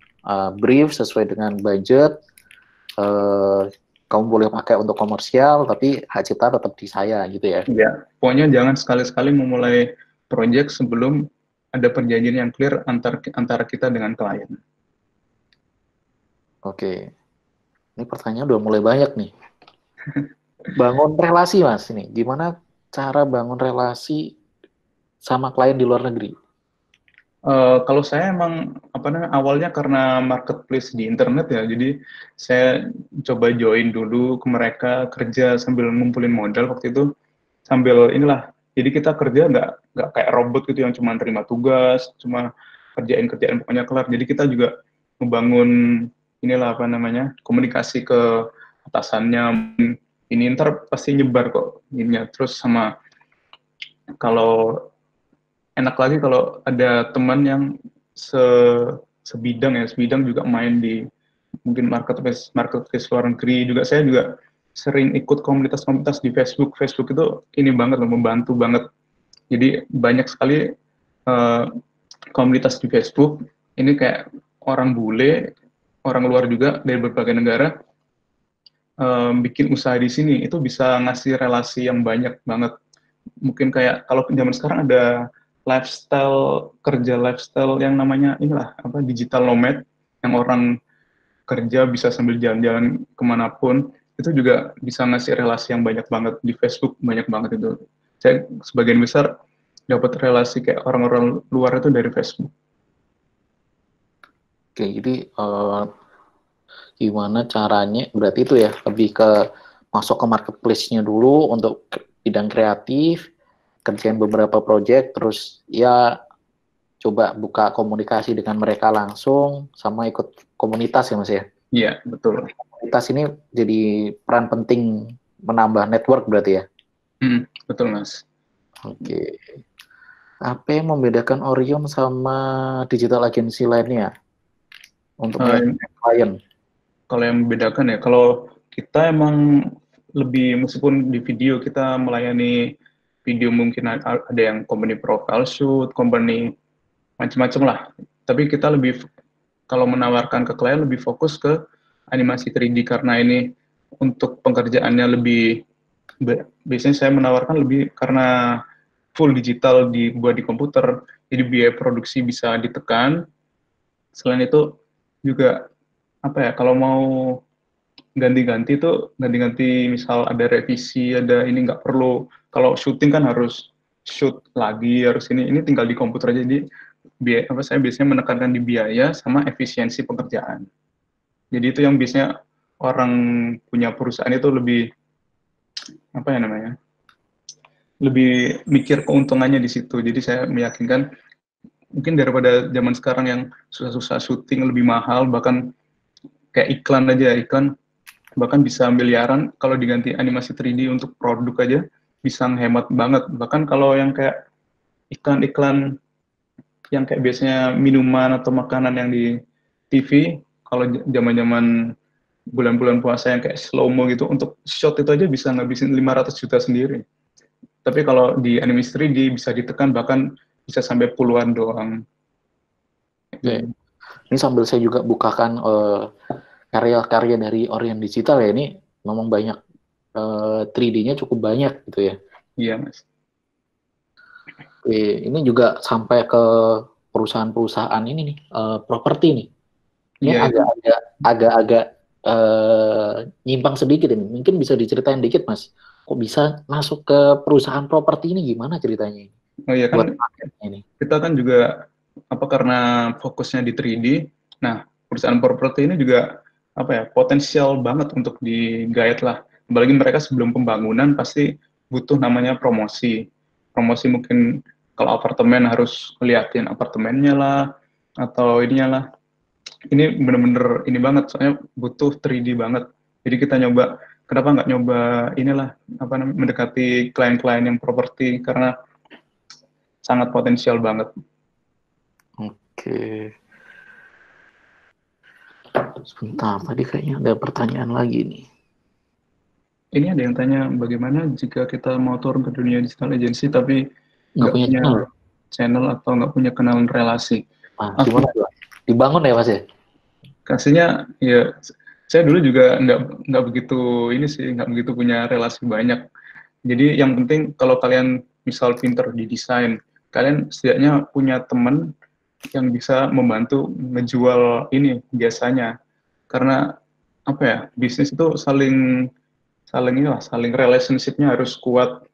brief, sesuai dengan budget. Kamu boleh pakai untuk komersial, tapi hak cipta tetap di saya gitu ya. Iya, pokoknya jangan sekali-sekali memulai project sebelum ada perjanjian yang clear antara kita dengan klien. Oke, ini pertanyaan udah mulai banyak nih. Bangun relasi Mas ini, gimana cara bangun relasi sama klien di luar negeri? Kalau saya emang awalnya karena marketplace di internet ya, jadi saya coba join dulu ke mereka, kerja sambil ngumpulin modal waktu itu, sambil jadi kita kerja nggak kayak robot gitu yang cuma terima tugas, cuma kerjain pokoknya kelar. Jadi kita juga membangun komunikasi ke atasannya, ini ntar pasti nyebar kok ininya. Terus sama, kalau enak lagi kalau ada teman yang sebidang juga main di mungkin marketplace luar negeri juga. Saya juga sering ikut komunitas-komunitas di Facebook. Facebook itu ini banget loh, membantu banget. Jadi banyak sekali komunitas di Facebook ini, kayak orang bule, orang luar juga dari berbagai negara bikin usaha di sini, itu bisa ngasih relasi yang banyak banget. Mungkin kayak kalau zaman sekarang ada kerja lifestyle yang namanya digital nomad, yang orang kerja bisa sambil jalan-jalan kemanapun, itu juga bisa ngasih relasi yang banyak banget di Facebook, banyak banget itu. Saya sebagian besar dapat relasi kayak orang-orang luar itu dari Facebook. Oke, jadi gimana caranya, berarti itu ya, lebih ke masuk ke marketplace-nya dulu untuk bidang kreatif, kerjain beberapa project, terus ya coba buka komunikasi dengan mereka langsung, sama ikut komunitas ya Mas ya? Iya, betul. Komunitas ini jadi peran penting menambah network berarti ya? Betul Mas. Oke. Apa yang membedakan Orion sama digital agency lainnya untuk klien? Kalau yang membedakan ya, kalau kita emang lebih, meskipun di video kita melayani video, mungkin ada yang company profile shoot, company macam-macam lah. Tapi kita lebih, kalau menawarkan ke klien, lebih fokus ke animasi 3D, karena ini untuk pengerjaannya lebih, biasanya saya menawarkan lebih karena full digital, dibuat di komputer, jadi biaya produksi bisa ditekan. Selain itu, juga apa ya, kalau mau ganti-ganti misal ada revisi, ada ini nggak perlu, kalau syuting kan harus shoot lagi, harus ini tinggal di komputer aja. Jadi saya biasanya menekankan di biaya sama efisiensi pekerjaan. Jadi itu yang biasanya orang punya perusahaan itu lebih apa ya namanya, lebih mikir keuntungannya di situ. Jadi saya meyakinkan mungkin daripada zaman sekarang yang susah-susah syuting lebih mahal, bahkan kayak iklan bahkan bisa miliaran, kalau diganti animasi 3D untuk produk aja bisa ngehemat banget. Bahkan kalau yang kayak iklan-iklan yang kayak biasanya minuman atau makanan yang di TV, kalau zaman-zaman bulan-bulan puasa yang kayak slow mo gitu, untuk shot itu aja bisa ngabisin 500 juta sendiri. Tapi kalau di animasi 3D bisa ditekan bahkan bisa sampai puluhan doang. Oke. Ini sambil saya juga bukakan karya-karya dari Orion Digital ya, ini memang banyak 3D-nya cukup banyak gitu ya. Iya, Mas. Ini juga sampai ke perusahaan-perusahaan ini nih, properti nih. Ini Iya, agak-agak nyimpang sedikit ini. Mungkin bisa diceritain dikit, Mas. Kok bisa masuk ke perusahaan properti ini, gimana ceritanya? oh iya kan, Ini. kita kan juga karena fokusnya di 3D. Nah, perusahaan properti ini juga potensial banget untuk digait lah. Apalagi mereka sebelum pembangunan pasti butuh namanya promosi. Promosi mungkin kalau apartemen harus liatin apartemennya lah, atau ininya lah. Ini bener-bener ini banget, soalnya butuh 3D banget. Jadi kita nyoba, kenapa nggak nyoba inilah, mendekati klien-klien yang properti, karena sangat potensial banget. Oke. Sebentar, tadi kayaknya ada pertanyaan lagi nih. Ini ada yang tanya, bagaimana jika kita mau turun ke dunia digital agency tapi nggak punya channel atau nggak punya kenalan relasi? Gimana? Dibangun ya, Mas ya? Kasihnya ya, saya dulu juga nggak begitu punya relasi banyak. Jadi yang penting kalau kalian misal pinter di desain, kalian setidaknya punya teman yang bisa membantu ngejual ini biasanya. Karena bisnis itu saling relationship-nya harus kuat.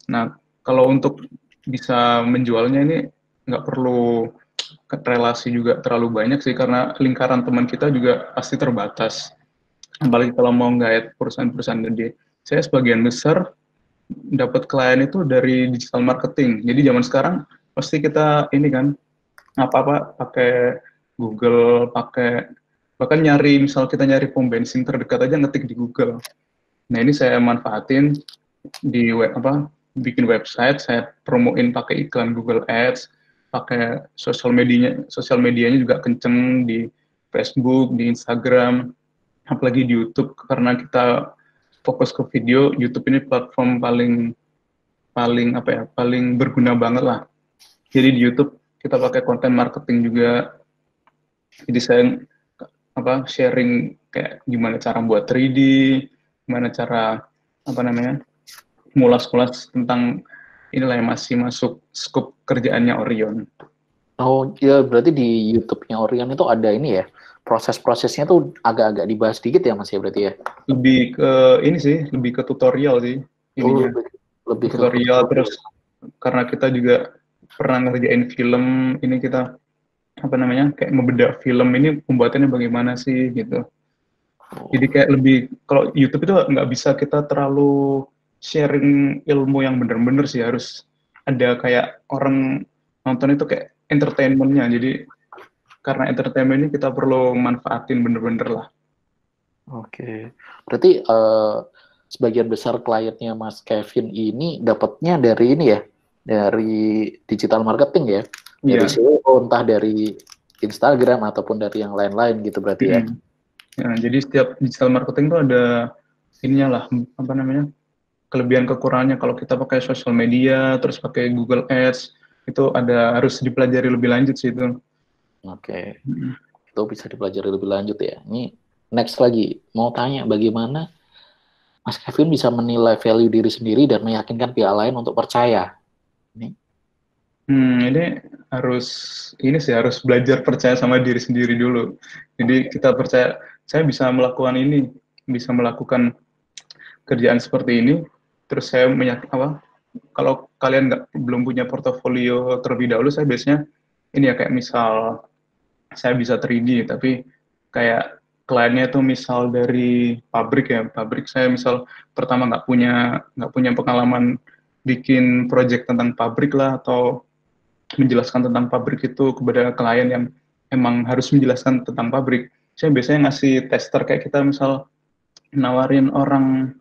Nah, kalau untuk bisa menjualnya ini nggak perlu relasi juga terlalu banyak sih, karena lingkaran teman kita juga pasti terbatas. Apalagi kalau mau nggak perusahaan-perusahaan gede. Saya sebagian besar dapat klien itu dari digital marketing. Jadi zaman sekarang pasti kita ini kan apa-apa pakai Google, bahkan misal kita nyari pom bensin terdekat aja ngetik di Google. Nah, ini saya manfaatin di bikin website, saya promoin pakai iklan Google Ads, pakai sosial medianya juga kenceng di Facebook, di Instagram, apalagi di YouTube, karena kita fokus ke video. YouTube ini platform paling berguna banget lah. Jadi di YouTube kita pakai konten marketing juga. Jadi saya sharing kayak gimana cara buat 3D, gimana cara mulas-mulas tentang inilah yang masih masuk skop kerjaannya Orion. Oh ya, berarti di YouTube-nya Orion itu ada ini ya, proses-prosesnya tuh agak-agak dibahas dikit ya, Mas ya, berarti ya? Lebih ke ini sih, lebih ke tutorial sih ininya. Lebih tutorial ke terus karena kita juga pernah ngerjain film, ini kita kayak ngebedah film ini pembuatannya bagaimana sih gitu. Jadi kayak lebih, kalau YouTube itu nggak bisa kita terlalu sharing ilmu yang bener-bener sih, harus ada kayak orang nonton itu kayak entertainment-nya. Jadi karena entertainment ini kita perlu manfaatin bener-bener lah. Oke, berarti sebagian besar kliennya Mas Kevin ini dapatnya dari ini ya, dari digital marketing ya, dari SEO, entah dari Instagram ataupun dari yang lain-lain gitu berarti ya. Ya, jadi setiap digital marketing itu ada ininya lah, kelebihan kekurangannya. Kalau kita pakai sosial media, terus pakai Google Ads, itu harus dipelajari lebih lanjut sih itu. Oke, itu bisa dipelajari lebih lanjut ya. Ini next lagi, mau tanya bagaimana Mas Kevin bisa menilai value diri sendiri dan meyakinkan pihak lain untuk percaya. Ini Ini harus ini sih harus belajar percaya sama diri sendiri dulu. Jadi kita percaya saya bisa melakukan ini, bisa melakukan kerjaan seperti ini. Terus saya apa? Kalau kalian belum punya portofolio terlebih dahulu, saya biasanya ini ya kayak misal saya bisa 3D, tapi kayak kliennya itu misal dari pabrik ya, pabrik saya misal pertama nggak punya pengalaman bikin project tentang pabrik lah atau menjelaskan tentang pabrik itu kepada klien yang emang harus menjelaskan tentang pabrik. Saya biasanya ngasih tester kayak kita misal nawarin orang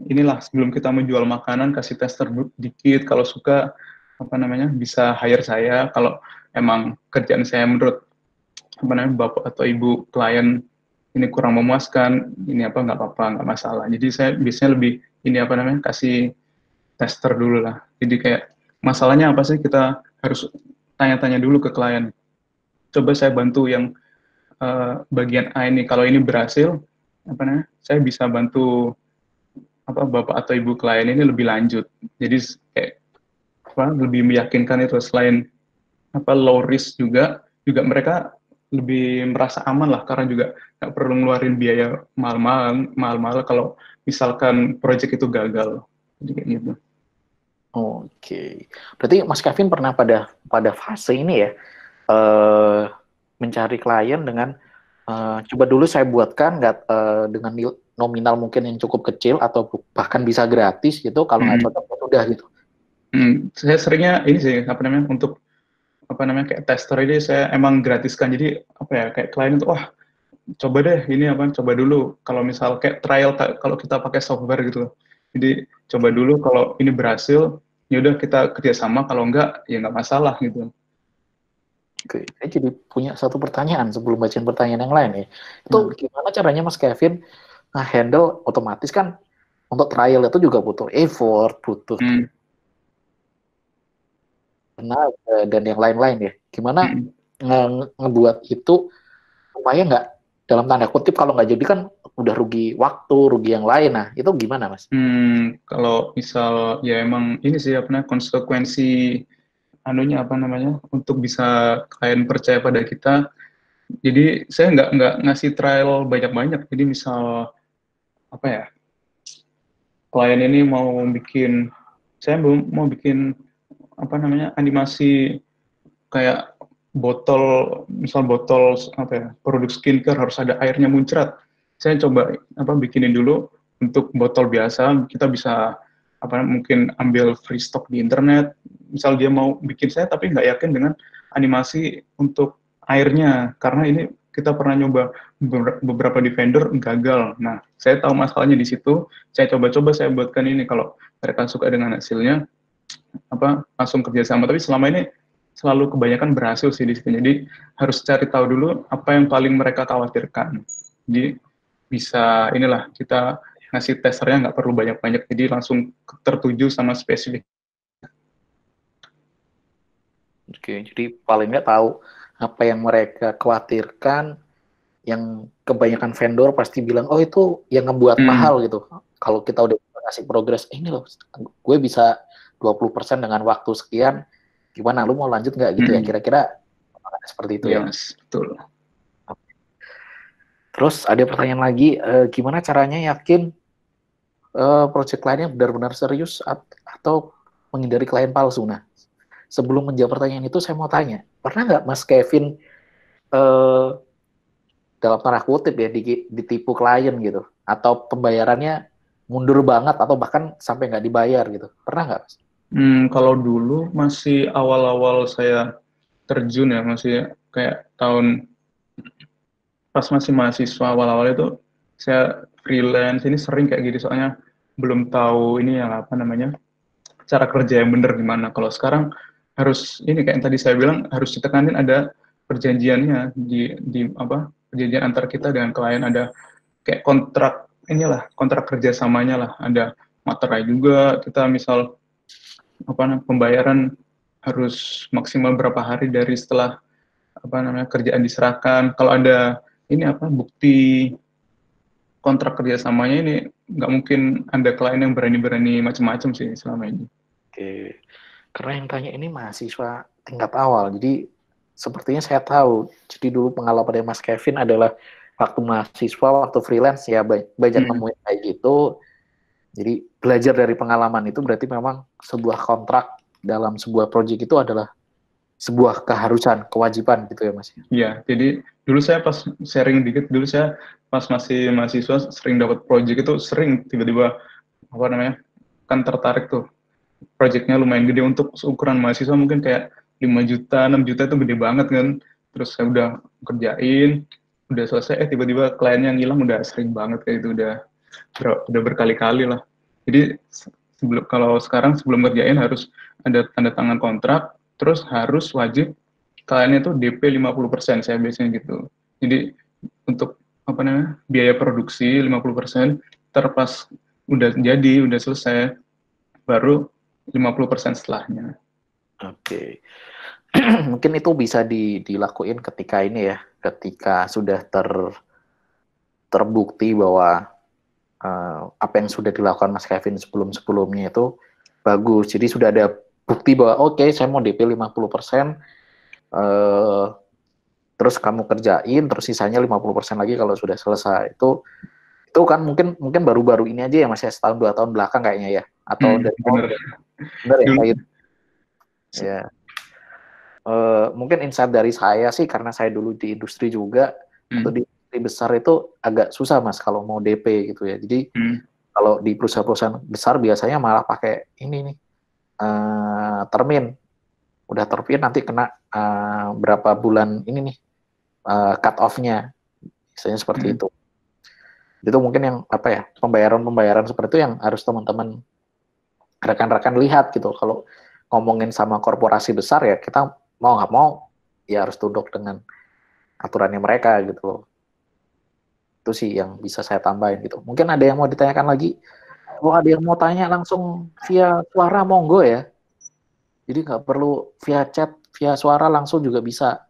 inilah sebelum kita menjual makanan kasih tester dikit kalau suka apa namanya bisa hire saya kalau emang kerjaan saya menurut apa namanya bapak atau ibu klien ini kurang memuaskan ini apa nggak apa-apa nggak masalah jadi saya biasanya lebih ini apa namanya kasih tester dulu lah jadi kayak masalahnya apa sih kita harus tanya-tanya dulu ke klien coba saya bantu yang bagian A ini kalau ini berhasil apa namanya saya bisa bantu apa bapak atau ibu klien ini lebih lanjut jadi kayak apa lebih meyakinkan itu selain apa low risk juga mereka lebih merasa aman lah karena juga nggak perlu ngeluarin biaya mahal-mahal kalau misalkan proyek itu gagal jadi kayak gitu. Oke, berarti Mas Kevin pernah pada fase ini ya, eh, mencari klien dengan coba dulu saya buatkan dengan nominal mungkin yang cukup kecil atau bahkan bisa gratis gitu, kalau nggak Hmm. cocok ya udah gitu. Saya seringnya ini sih apa namanya untuk apa namanya kayak tester ini saya emang gratiskan jadi apa ya kayak klien itu wah coba deh ini apa coba dulu kalau misal kayak trial kalau kita pakai software gitu jadi coba dulu kalau ini berhasil ya udah kita kerjasama kalau enggak ya nggak masalah gitu. Oke, saya jadi punya satu pertanyaan sebelum bacain pertanyaan yang lain ya. Itu Nah, gimana caranya Mas Kevin nge-handle otomatis kan untuk trial itu juga butuh effort, butuh hmm, tenaga dan yang lain-lain ya. Gimana hmm, ngebuat itu supaya nggak dalam tanda kutip kalau nggak jadi kan udah rugi waktu, rugi yang lain. Nah, itu gimana Mas? kalau misal ya emang ini sih apa namanya konsekuensi anunya apa namanya untuk bisa klien percaya pada kita jadi saya nggak ngasih trial banyak-banyak jadi misal apa ya klien ini mau bikin saya mau bikin apa namanya animasi kayak botol misal botol apa ya produk skincare harus ada airnya muncrat saya coba apa bikinin dulu untuk botol biasa kita bisa apa mungkin ambil free stock di internet misal dia mau bikin saya tapi nggak yakin dengan animasi untuk airnya karena ini kita pernah nyoba beberapa di vendor gagal. Nah, saya tahu masalahnya di situ. Saya coba-coba saya buatkan ini kalau mereka suka dengan hasilnya apa langsung kerjasama. Tapi selama ini selalu kebanyakan berhasil sih di sini. Jadi harus cari tahu dulu apa yang paling mereka khawatirkan. Jadi bisa inilah kita ngasih testernya nggak perlu banyak-banyak. Jadi langsung tertuju sama spesifik. Oke, jadi paling nggak tahu apa yang mereka khawatirkan, yang kebanyakan vendor pasti bilang, oh itu yang ngebuat Hmm, mahal gitu. Kalau kita udah kasih progres, ini loh, gue bisa 20% dengan waktu sekian, gimana, lu mau lanjut nggak gitu ya, hmm, kira-kira seperti itu ya. yes, betul. Terus ada pertanyaan lagi, gimana caranya yakin project kliennya benar-benar serius atau menghindari klien palsu? Nah, sebelum menjawab pertanyaan itu, saya mau tanya, pernah nggak Mas Kevin eh, dalam tanda kutip ya ditipu klien gitu, atau pembayarannya mundur banget atau bahkan sampai nggak dibayar gitu, pernah nggak Mas? Kalau dulu masih awal-awal saya terjun ya, masih kayak tahun pas masih mahasiswa awal-awal itu saya freelance ini sering kayak gitu soalnya belum tahu ini yang apa namanya cara kerja yang benar gimana. Kalau sekarang harus ini kayak yang tadi saya bilang harus ditekanin ada perjanjiannya di apa perjanjian antar kita dengan klien ada kayak kontrak inilah kontrak kerjasamanya lah ada materai juga kita misal apa pembayaran harus maksimal berapa hari dari setelah apa namanya kerjaan diserahkan kalau ada ini apa bukti kontrak kerjasamanya ini nggak mungkin ada klien yang berani-berani macam-macam sih selama ini. Oke, Karena yang tanya ini mahasiswa tingkat awal, jadi sepertinya saya tahu. Jadi dulu pengalaman Mas Kevin adalah waktu mahasiswa, waktu freelance ya banyak nemuin kayak gitu. Jadi belajar dari pengalaman itu berarti memang sebuah kontrak dalam sebuah proyek itu adalah sebuah keharusan, kewajiban gitu ya Mas. Iya, jadi dulu saya pas sharing dikit, dulu saya pas masih mahasiswa sering dapat project itu sering tiba-tiba apa namanya kan tertarik tuh projectnya lumayan gede untuk ukuran mahasiswa mungkin kayak 5 juta, 6 juta itu gede banget kan. Terus saya udah kerjain, udah selesai, tiba-tiba kliennya ngilang udah sering banget kayak itu udah berkali-kali lah. Jadi kalau sekarang sebelum kerjain harus ada tanda tangan kontrak, terus harus wajib kliennya tuh DP 50%, saya biasanya gitu. Jadi untuk apa namanya biaya produksi 50%, terpas udah jadi, udah selesai, baru 50% setelahnya. Oke. Mungkin itu bisa dilakuin ketika ini ya, ketika sudah terbukti bahwa apa yang sudah dilakukan Mas Kevin sebelum-sebelumnya itu bagus. Jadi sudah ada bukti bahwa oke, saya mau DP 50%, terus kamu kerjain, terus sisanya 50% lagi kalau sudah selesai. Itu kan mungkin baru-baru ini aja ya Mas ya, setahun 2 tahun belakang kayaknya ya, atau dari Bener. bener ya Dulu, kayak gitu. Ya. Mungkin insight dari saya sih karena saya dulu di industri juga, atau di industri besar itu agak susah Mas kalau mau DP gitu ya. Jadi kalau di perusahaan-perusahaan besar biasanya malah pakai ini nih, termin. Udah termin nanti kena berapa bulan ini nih, cut off-nya. Biasanya seperti itu. Itu mungkin yang apa ya, pembayaran seperti itu yang harus teman-teman rekan-rekan lihat gitu. Kalau ngomongin sama korporasi besar ya kita mau nggak mau ya harus tunduk dengan aturannya mereka gitu loh. Itu sih yang bisa saya tambahin gitu. Mungkin ada yang mau ditanyakan lagi? Kalau ada yang mau tanya langsung via suara monggo ya. Jadi nggak perlu via chat, via suara langsung juga bisa.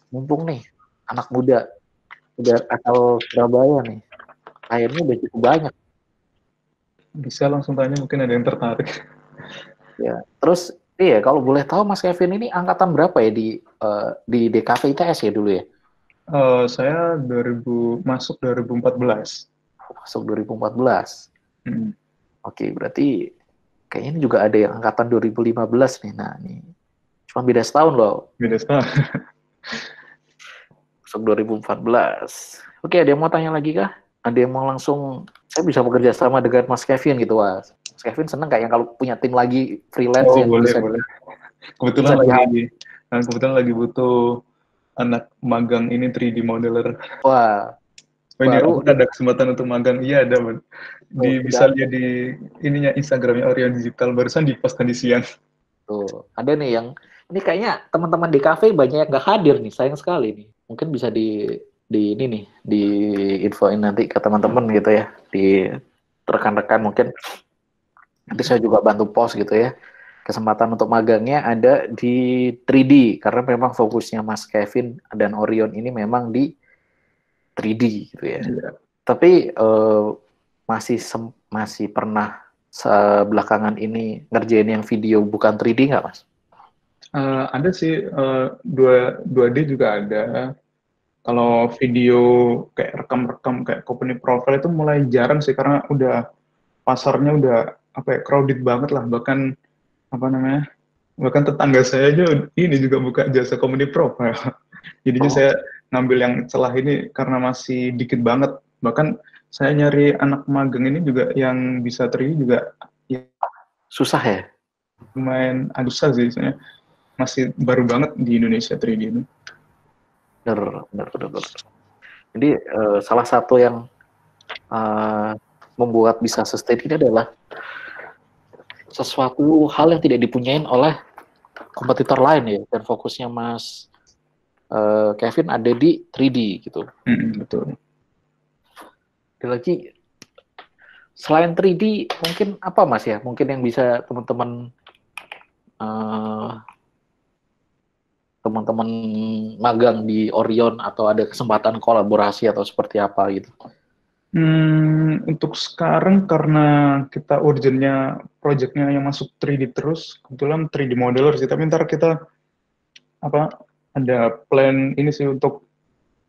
Mumpung nih anak muda udah asal Surabaya nih, akhirnya udah cukup banyak. bisa langsung tanya, mungkin ada yang tertarik. Ya, terus iya kalau boleh tahu Mas Kevin ini angkatan berapa ya di DKV ITS ya dulu ya? Saya masuk 2014. Masuk 2014. Hmm. Oke, berarti kayaknya ini juga ada yang angkatan 2015 nih. Nah, nih. Cuma beda setahun loh. Beda setahun. Masuk 2014. Oke, ada yang mau tanya lagi kah? Ada yang mau langsung, saya bisa bekerja sama dengan Mas Kevin gitu, Wah. Mas Kevin seneng kayak kalau punya tim lagi freelance Oh, yang boleh, bisa boleh. bisa Kebetulan lagi butuh anak magang ini 3D modeler. wah, Oh, ini baru aku ada kesempatan untuk magang. Iya, ada, Man. Bisa tidak lihat di ininya Instagramnya Orion Digital. Barusan di post tadi siang. tuh. Ada nih yang ini kayaknya teman-teman di kafe banyak yang nggak hadir nih, sayang sekali nih. Mungkin bisa di ini nih, di infoin nanti ke teman-teman gitu ya, di rekan-rekan mungkin. Nanti saya juga bantu post gitu ya. Kesempatan untuk magangnya ada di 3D karena memang fokusnya Mas Kevin dan Orion ini memang di 3D gitu ya. Iya. Tapi masih pernah belakangan ini ngerjain yang video bukan 3D nggak Mas? Ada sih, 2D juga ada. Kalau video kayak rekam-rekam kayak company profile itu mulai jarang sih karena pasarnya udah apa ya, crowded banget lah. Bahkan tetangga saya aja ini juga buka jasa company profile. Jadinya Oh, saya ngambil yang celah ini karena masih dikit banget. Bahkan saya nyari anak magang ini juga yang bisa 3D juga ya, susah ya? lumayan agak susah sih. Masih baru banget di Indonesia 3D ini. Benar. Jadi salah satu yang membuat bisa sustain ini adalah sesuatu hal yang tidak dipunyain oleh kompetitor lain ya, dan fokusnya Mas Kevin ada di 3D gitu. Betul. Lagi selain 3D mungkin apa Mas ya? Mungkin yang bisa teman-teman magang di Orion atau ada kesempatan kolaborasi atau seperti apa gitu. Untuk sekarang karena kita urgentnya projectnya yang masuk 3D terus, kebetulan 3D modeler sih, tapi ntar kita ada plan ini sih untuk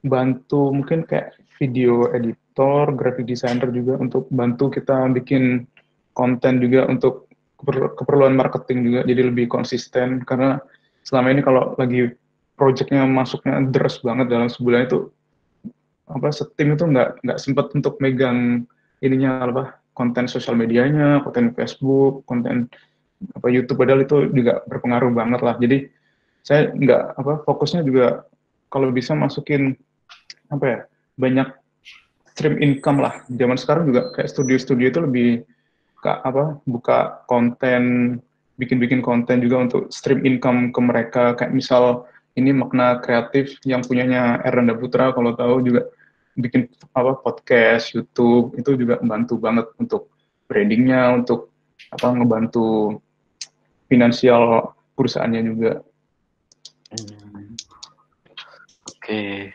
bantu mungkin kayak video editor, graphic designer juga untuk bantu kita bikin konten juga untuk keperluan marketing juga, jadi lebih konsisten karena selama ini kalau lagi projectnya masuknya deres banget dalam sebulan itu setim itu nggak sempat untuk megang ininya konten sosial medianya, konten Facebook, konten YouTube, padahal itu juga berpengaruh banget lah. Jadi saya nggak fokusnya juga kalau bisa masukin banyak stream income lah. Zaman sekarang juga kayak studio-studio itu lebih buka konten, bikin konten juga untuk stream income ke mereka, kayak misal ini Makna Kreatif yang punyanya Erlanda Putra kalau tahu juga bikin podcast, YouTube, itu juga membantu banget untuk brandingnya, untuk ngebantu finansial perusahaannya juga. Oke.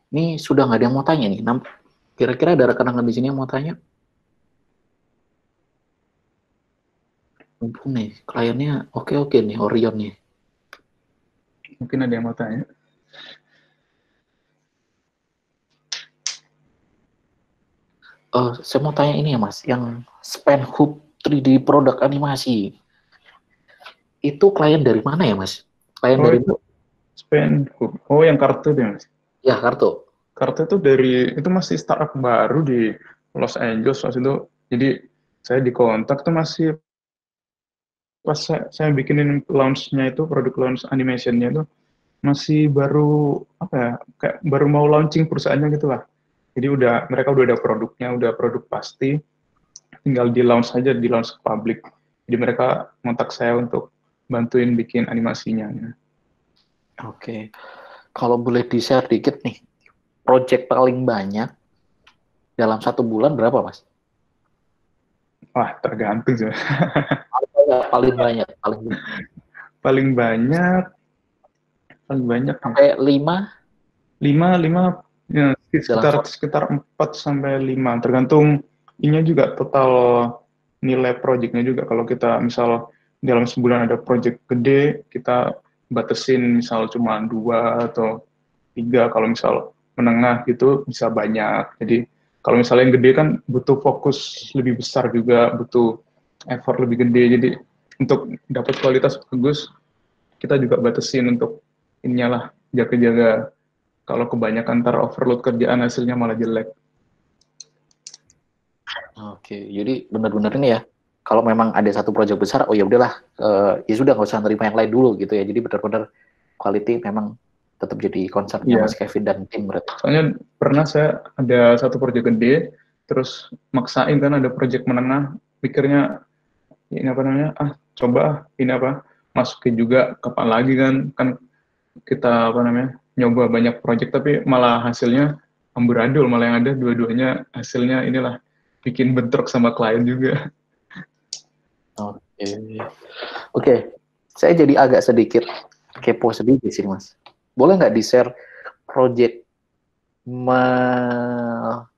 Ini sudah nggak ada yang mau tanya nih. Kira-kira ada rekan-rekan di sini yang mau tanya? Mumpung nih, kliennya oke nih, Orion nih. Mungkin ada yang mau tanya. Saya mau tanya ini ya Mas, yang SpanHub 3D produk animasi. Itu klien dari mana ya Mas? Klien dari itu SpanHub. Yang kartu deh Mas. Ya, kartu. Kartu itu itu masih startup baru di Los Angeles waktu itu. Jadi saya dikontak tuh masih pas saya bikinin launch-nya itu, produk launch animation-nya itu masih baru kayak baru mau launching perusahaannya gitu lah. Jadi mereka udah ada produknya, udah produk pasti, tinggal di launch aja, di launch ke publik. Jadi mereka kontak saya untuk bantuin bikin animasinya. Oke. Kalau boleh di-share dikit nih, project paling banyak dalam 1 bulan berapa Mas? Wah, tergantung sih. Paling banyak. Paling banyak sampai 5 ya, sekitar 4 sampai 5, tergantung ininya juga, total nilai projectnya juga. Kalau kita misal dalam sebulan ada project gede, kita batasin misal cuma 2 atau 3, kalau misal menengah gitu bisa banyak. Jadi kalau misalnya yang gede kan butuh fokus lebih besar juga, butuh effort lebih gede. Jadi untuk dapat kualitas bagus, kita juga batasin untuk ininya lah, jaga-jaga kalau kebanyakan ntar overload kerjaan hasilnya malah jelek. Oke, jadi benar-benar ini ya, kalau memang ada satu proyek besar, ya udahlah, ya sudah nggak usah nerima yang lain dulu gitu ya. Jadi benar-benar quality memang tetap jadi concernnya Mas Kevin dan tim berarti. Soalnya pernah saya ada satu proyek gede, terus maksain kan ada proyek menengah, pikirnya ini coba ini masukin juga, kapan lagi kan kita nyoba banyak proyek tapi malah hasilnya amburadul, malah yang ada dua-duanya hasilnya inilah bikin bentrok sama klien juga. Oke. Saya jadi agak sedikit kepo sedikit sih Mas. Boleh nggak di-share project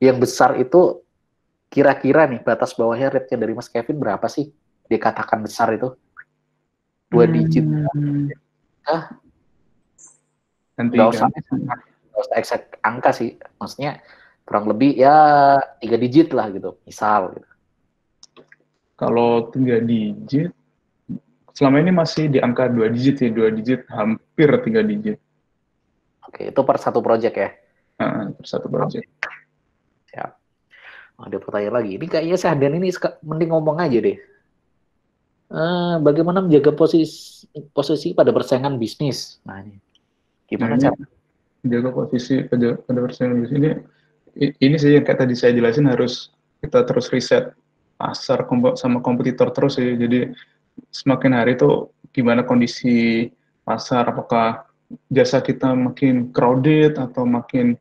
yang besar itu kira-kira nih batas bawahnya rate-nya dari Mas Kevin berapa sih? Dikatakan besar itu 2 digit. Nggak usah exact angka sih, maksudnya kurang lebih ya 3 digit lah gitu, misal gitu. Kalau 3 digit, selama ini masih di angka 2 digit sih, 2 digit hampir 3 digit. Oke, itu per satu project ya? Per satu project. Siap. Ada pertanyaan lagi. Ini kayaknya Sahdan ini mending ngomong aja deh. Bagaimana menjaga posisi pada persaingan bisnis? Nah, ini gimana cara menjaga posisi pada persaingan bisnis ini sih yang kayak tadi saya jelasin, harus kita terus riset pasar sama kompetitor terus sih. Jadi semakin hari itu gimana kondisi pasar, apakah jasa kita makin crowded atau makin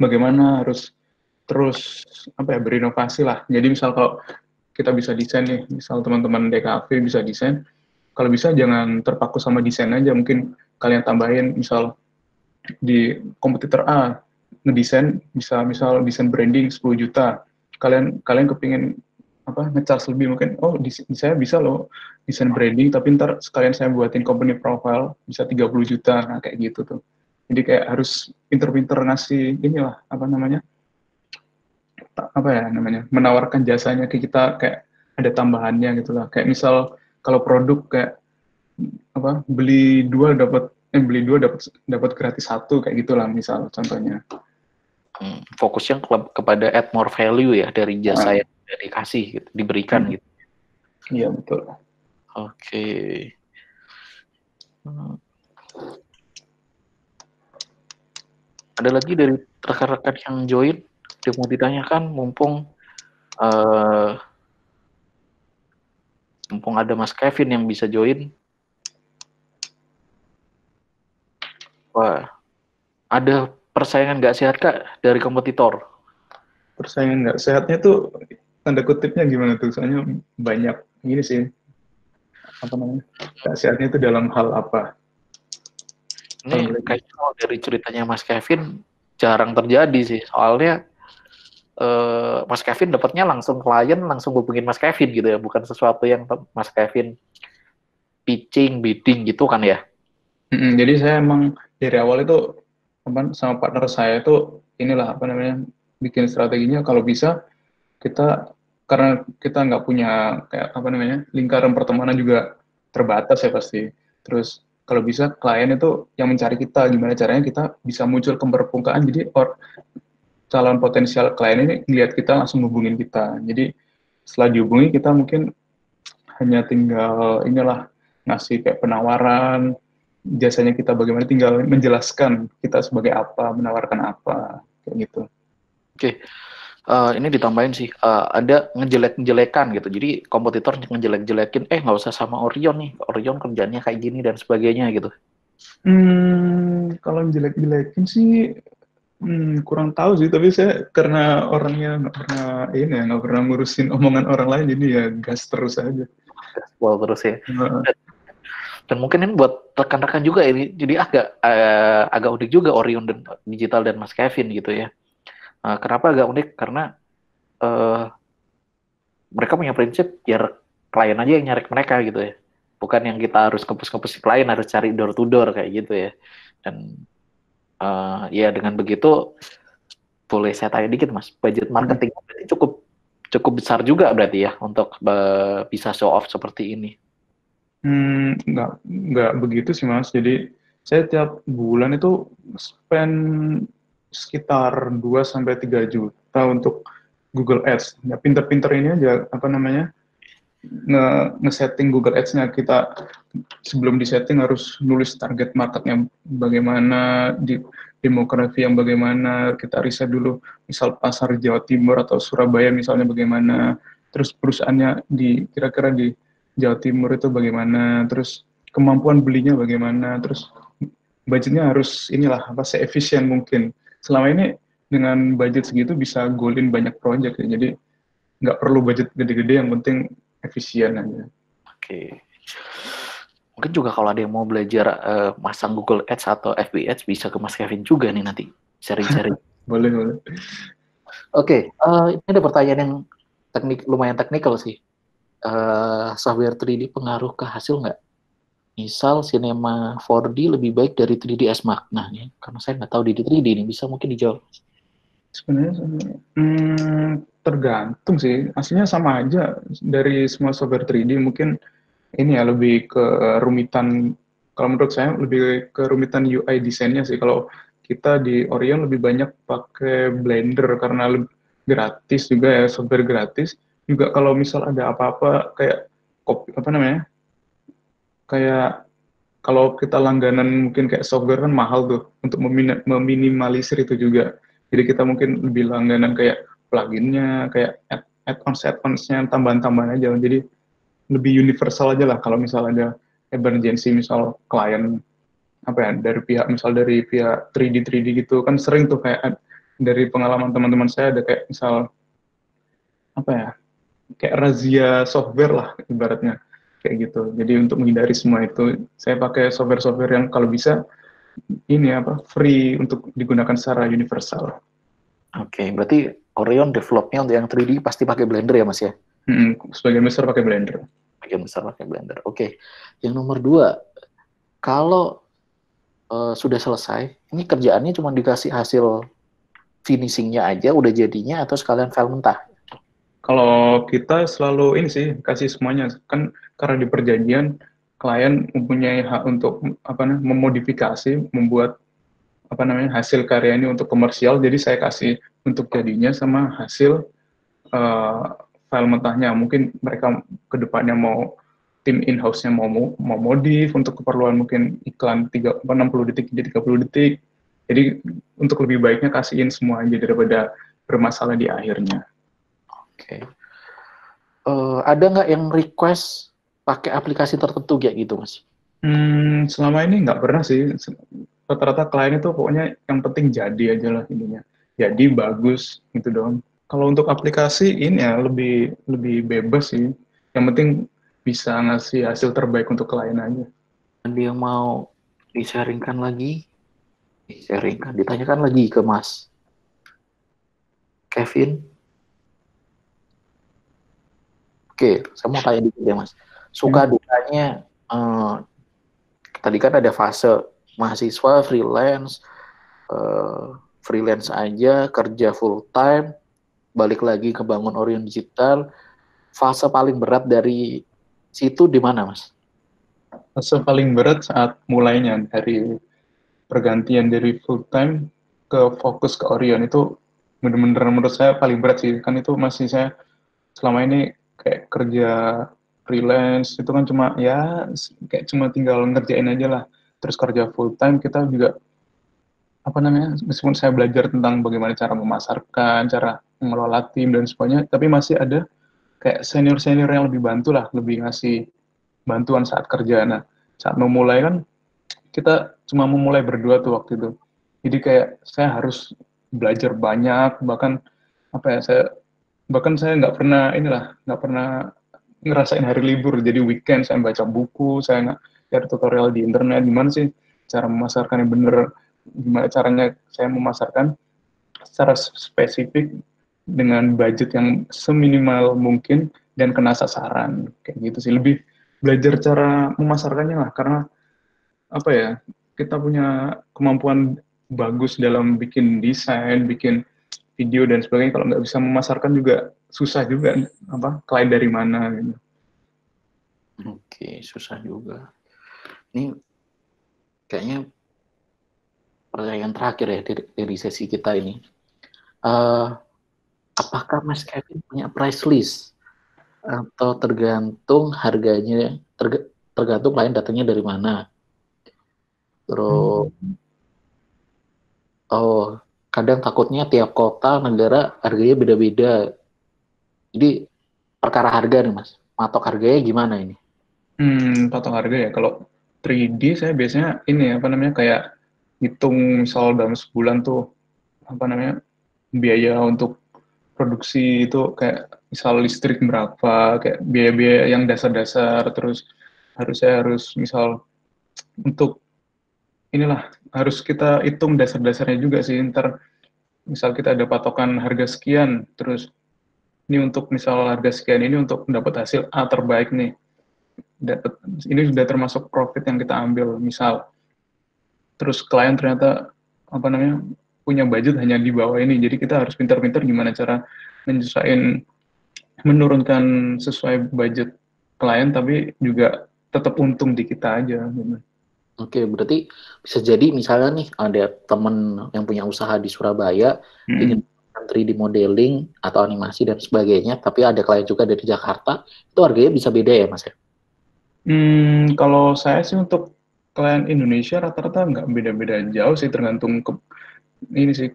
bagaimana, harus terus berinovasi lah. Jadi misal kalau kita bisa desain nih, misal teman-teman DKV bisa desain, kalau bisa jangan terpaku sama desain aja, mungkin kalian tambahin misal di kompetitor A ngedesain, bisa misal desain branding 10 juta, kalian kepingin apa nge-charge lebih, mungkin saya bisa loh desain branding, tapi ntar sekalian saya buatin company profile bisa 30 juta, nah kayak gitu tuh. Jadi kayak harus pinter-pinter ngasih inilah apa namanya, menawarkan jasanya ke kita, kayak ada tambahannya gitu lah. Kayak misal kalau produk kayak apa, beli dua dapat gratis satu, kayak gitulah misal contohnya. Fokusnya kepada add more value ya dari jasa yang dikasih gitu, diberikan gitu. Iya betul. Oke. Ada lagi dari rekan-rekan yang join yang mau ditanyakan, mumpung ada Mas Kevin yang bisa join. Wah, ada persaingan nggak sehat Kak dari kompetitor? Persaingan nggak sehatnya tuh tanda kutipnya gimana tuh? Soalnya banyak ini sih, apa namanya, nggak sehatnya itu dalam hal apa? Ini kayaknya kalau dari ceritanya Mas Kevin jarang terjadi sih, soalnya Mas Kevin dapatnya langsung klien, langsung hubungin Mas Kevin gitu ya, bukan sesuatu yang Mas Kevin pitching, bidding gitu kan ya? Jadi saya emang dari awal itu sama partner saya itu inilah apa namanya, bikin strateginya kalau bisa kita, karena kita nggak punya kayak apa namanya lingkaran pertemanan juga terbatas ya pasti. Terus kalau bisa klien itu yang mencari kita, gimana caranya kita bisa muncul ke permukaan, jadi calon potensial klien ini lihat kita langsung hubungin kita. Jadi setelah dihubungi kita mungkin hanya tinggal inilah ngasih kayak penawaran jasanya kita bagaimana, tinggal menjelaskan kita sebagai apa, menawarkan apa, kayak gitu. Oke. Ini ditambahin sih, ada ngejelek-jelekan gitu. Jadi kompetitor ngejelek-jelekin, nggak usah sama Orion nih, Orion kerjanya kayak gini dan sebagainya gitu. Kalau jelek-jelekin sih kurang tahu sih, tapi saya karena orangnya nggak pernah ngurusin omongan orang lain, jadi ya gas terus aja. Wow, terus ya. Dan mungkin ini buat rekan-rekan juga ini, jadi agak unik juga Orion dan Digital dan Mas Kevin gitu ya. Kenapa agak unik? Karena mereka punya prinsip biar klien aja yang nyari mereka gitu ya, bukan yang kita harus kepus-kepus klien, harus cari door to door kayak gitu ya. Dan ya dengan begitu, boleh saya tanya dikit Mas, budget marketing berarti cukup besar juga berarti ya untuk bisa show off seperti ini? Nggak begitu sih Mas. Jadi saya tiap bulan itu spend sekitar 2-3 juta untuk Google Ads. Ya pinter-pinter ini aja apa namanya, nge-setting Google Ads-nya. Kita sebelum di-setting harus nulis target marketnya bagaimana, di demografi yang bagaimana, kita riset dulu misal pasar Jawa Timur atau Surabaya misalnya bagaimana, terus perusahaannya kira-kira di Jawa Timur itu bagaimana, terus kemampuan belinya bagaimana, terus budgetnya harus inilah apa seefisien mungkin. Selama ini dengan budget segitu bisa goalin banyak project ya, jadi nggak perlu budget gede-gede, yang penting efisien aja. Oke. Mungkin juga kalau ada yang mau belajar masang Google Ads atau FB Ads, bisa ke Mas Kevin juga nih nanti, sharing-sharing. Boleh. Oke, ini ada pertanyaan yang lumayan teknikal sih. Software 3D pengaruh ke hasil nggak? Misal Cinema 4D lebih baik dari 3D S Max. Nah, ini karena saya nggak tahu di 3D ini, bisa mungkin dijawab. Sebenarnya tergantung sih, aslinya sama aja dari semua software 3D. Mungkin ini ya lebih ke rumitan, kalau menurut saya lebih ke rumitan UI desainnya sih. Kalau kita di Orion lebih banyak pakai Blender karena gratis juga ya, software gratis. Juga kalau misal ada apa-apa kayak apa namanya, kayak kalau kita langganan mungkin kayak software kan mahal tuh untuk meminimalisir itu juga. Jadi kita mungkin lebih langganan kayak pluginnya, kayak add-ons-nya, tambahan-tambahan aja. Jadi lebih universal aja lah. Kalau misal ada emergency, misal klien apa ya, dari pihak 3D gitu kan sering tuh, kayak dari pengalaman teman-teman saya ada kayak misal apa ya, kayak razia software lah ibaratnya kayak gitu. Jadi untuk menghindari semua itu saya pakai software-software yang kalau bisa ini apa free untuk digunakan secara universal. Oke, berarti Orion developnya untuk yang 3D pasti pakai Blender ya Mas ya? Sebagian besar pakai Blender. Bagian besar pakai Blender. Oke, yang nomor 2, kalau sudah selesai, ini kerjaannya cuma dikasih hasil finishingnya aja, udah jadinya, atau sekalian file mentah? Kalau kita selalu ini sih kasih semuanya kan karena di perjanjian klien mempunyai hak untuk memodifikasi, membuat hasil karya ini untuk komersial. Jadi saya kasih untuk jadinya sama hasil uh, file mentahnya. Mungkin mereka kedepannya mau tim in-house-nya mau modif untuk keperluan mungkin iklan 60 detik jadi 30 detik. Jadi untuk lebih baiknya kasihin semua aja daripada bermasalah di akhirnya. Oke. Ada nggak yang request pakai aplikasi tertentu kayak gitu, Mas? Selama ini nggak pernah sih. Rata-rata klien itu pokoknya yang penting jadi aja lah intinya. Jadi bagus gitu doang. Kalau untuk aplikasi ini ya lebih lebih bebas sih. Yang penting bisa ngasih hasil terbaik untuk klien aja. Ada yang mau di-sharingkan lagi? Sharingkan, ditanyakan lagi ke Mas Kevin. Oke, saya mau tanya dikit ya Mas. Suka dukanya, tadi kan ada fase mahasiswa, freelance aja, kerja full time, balik lagi ke bangun Orion Digital. Fase paling berat dari situ di mana, Mas? Fase paling berat saat mulainya dari pergantian dari full time ke fokus ke Orion itu benar-benar menurut saya paling berat sih. Kan itu masih saya selama ini kayak kerja freelance itu kan cuma ya kayak cuma tinggal ngerjain aja lah. Terus kerja full time kita juga meskipun saya belajar tentang bagaimana cara memasarkan, cara mengelola tim dan sebagainya, tapi masih ada kayak senior-senior yang lebih bantu lah, lebih ngasih bantuan saat kerja. Nah, saat memulai kan kita cuma memulai berdua tuh waktu itu. Jadi kayak saya harus belajar banyak, bahkan saya nggak pernah ngerasain hari libur. Jadi weekend saya baca buku, saya nggak cari tutorial di internet gimana sih cara memasarkan yang bener, gimana caranya saya memasarkan secara spesifik dengan budget yang seminimal mungkin dan kena sasaran kayak gitu sih. Lebih belajar cara memasarkannya lah karena kita punya kemampuan bagus dalam bikin desain, bikin video dan sebagainya. Kalau nggak bisa memasarkan juga susah juga klien dari mana gitu. Oke, susah juga. Ini kayaknya pertanyaan terakhir ya dari sesi kita ini. Apakah Mas Kevin punya price list atau tergantung harganya, tergantung klien datangnya dari mana? Terus, kadang takutnya tiap kota, negara harganya beda-beda. Jadi perkara harga nih Mas, matok harganya gimana ini? Patok harga ya. Kalau 3D saya biasanya kayak hitung misal dalam sebulan tuh biaya untuk produksi itu kayak misal listrik berapa, kayak biaya-biaya yang dasar-dasar, terus harus misal untuk harus kita hitung dasar-dasarnya juga sih. Ntar misal kita ada patokan harga sekian, terus ini untuk misal harga sekian ini untuk mendapat hasil A terbaik nih. Ini sudah termasuk profit yang kita ambil misal. Terus klien ternyata punya budget hanya di bawah ini, jadi kita harus pintar-pintar gimana cara menurunkan sesuai budget klien tapi juga tetap untung di kita aja gitu. Oke, berarti bisa jadi misalnya nih ada temen yang punya usaha di Surabaya, ingin 3D modeling atau animasi dan sebagainya, tapi ada klien juga dari Jakarta, itu harganya bisa beda ya Mas ya? Kalau saya sih untuk klien Indonesia rata-rata nggak beda-beda jauh sih, tergantung ini sih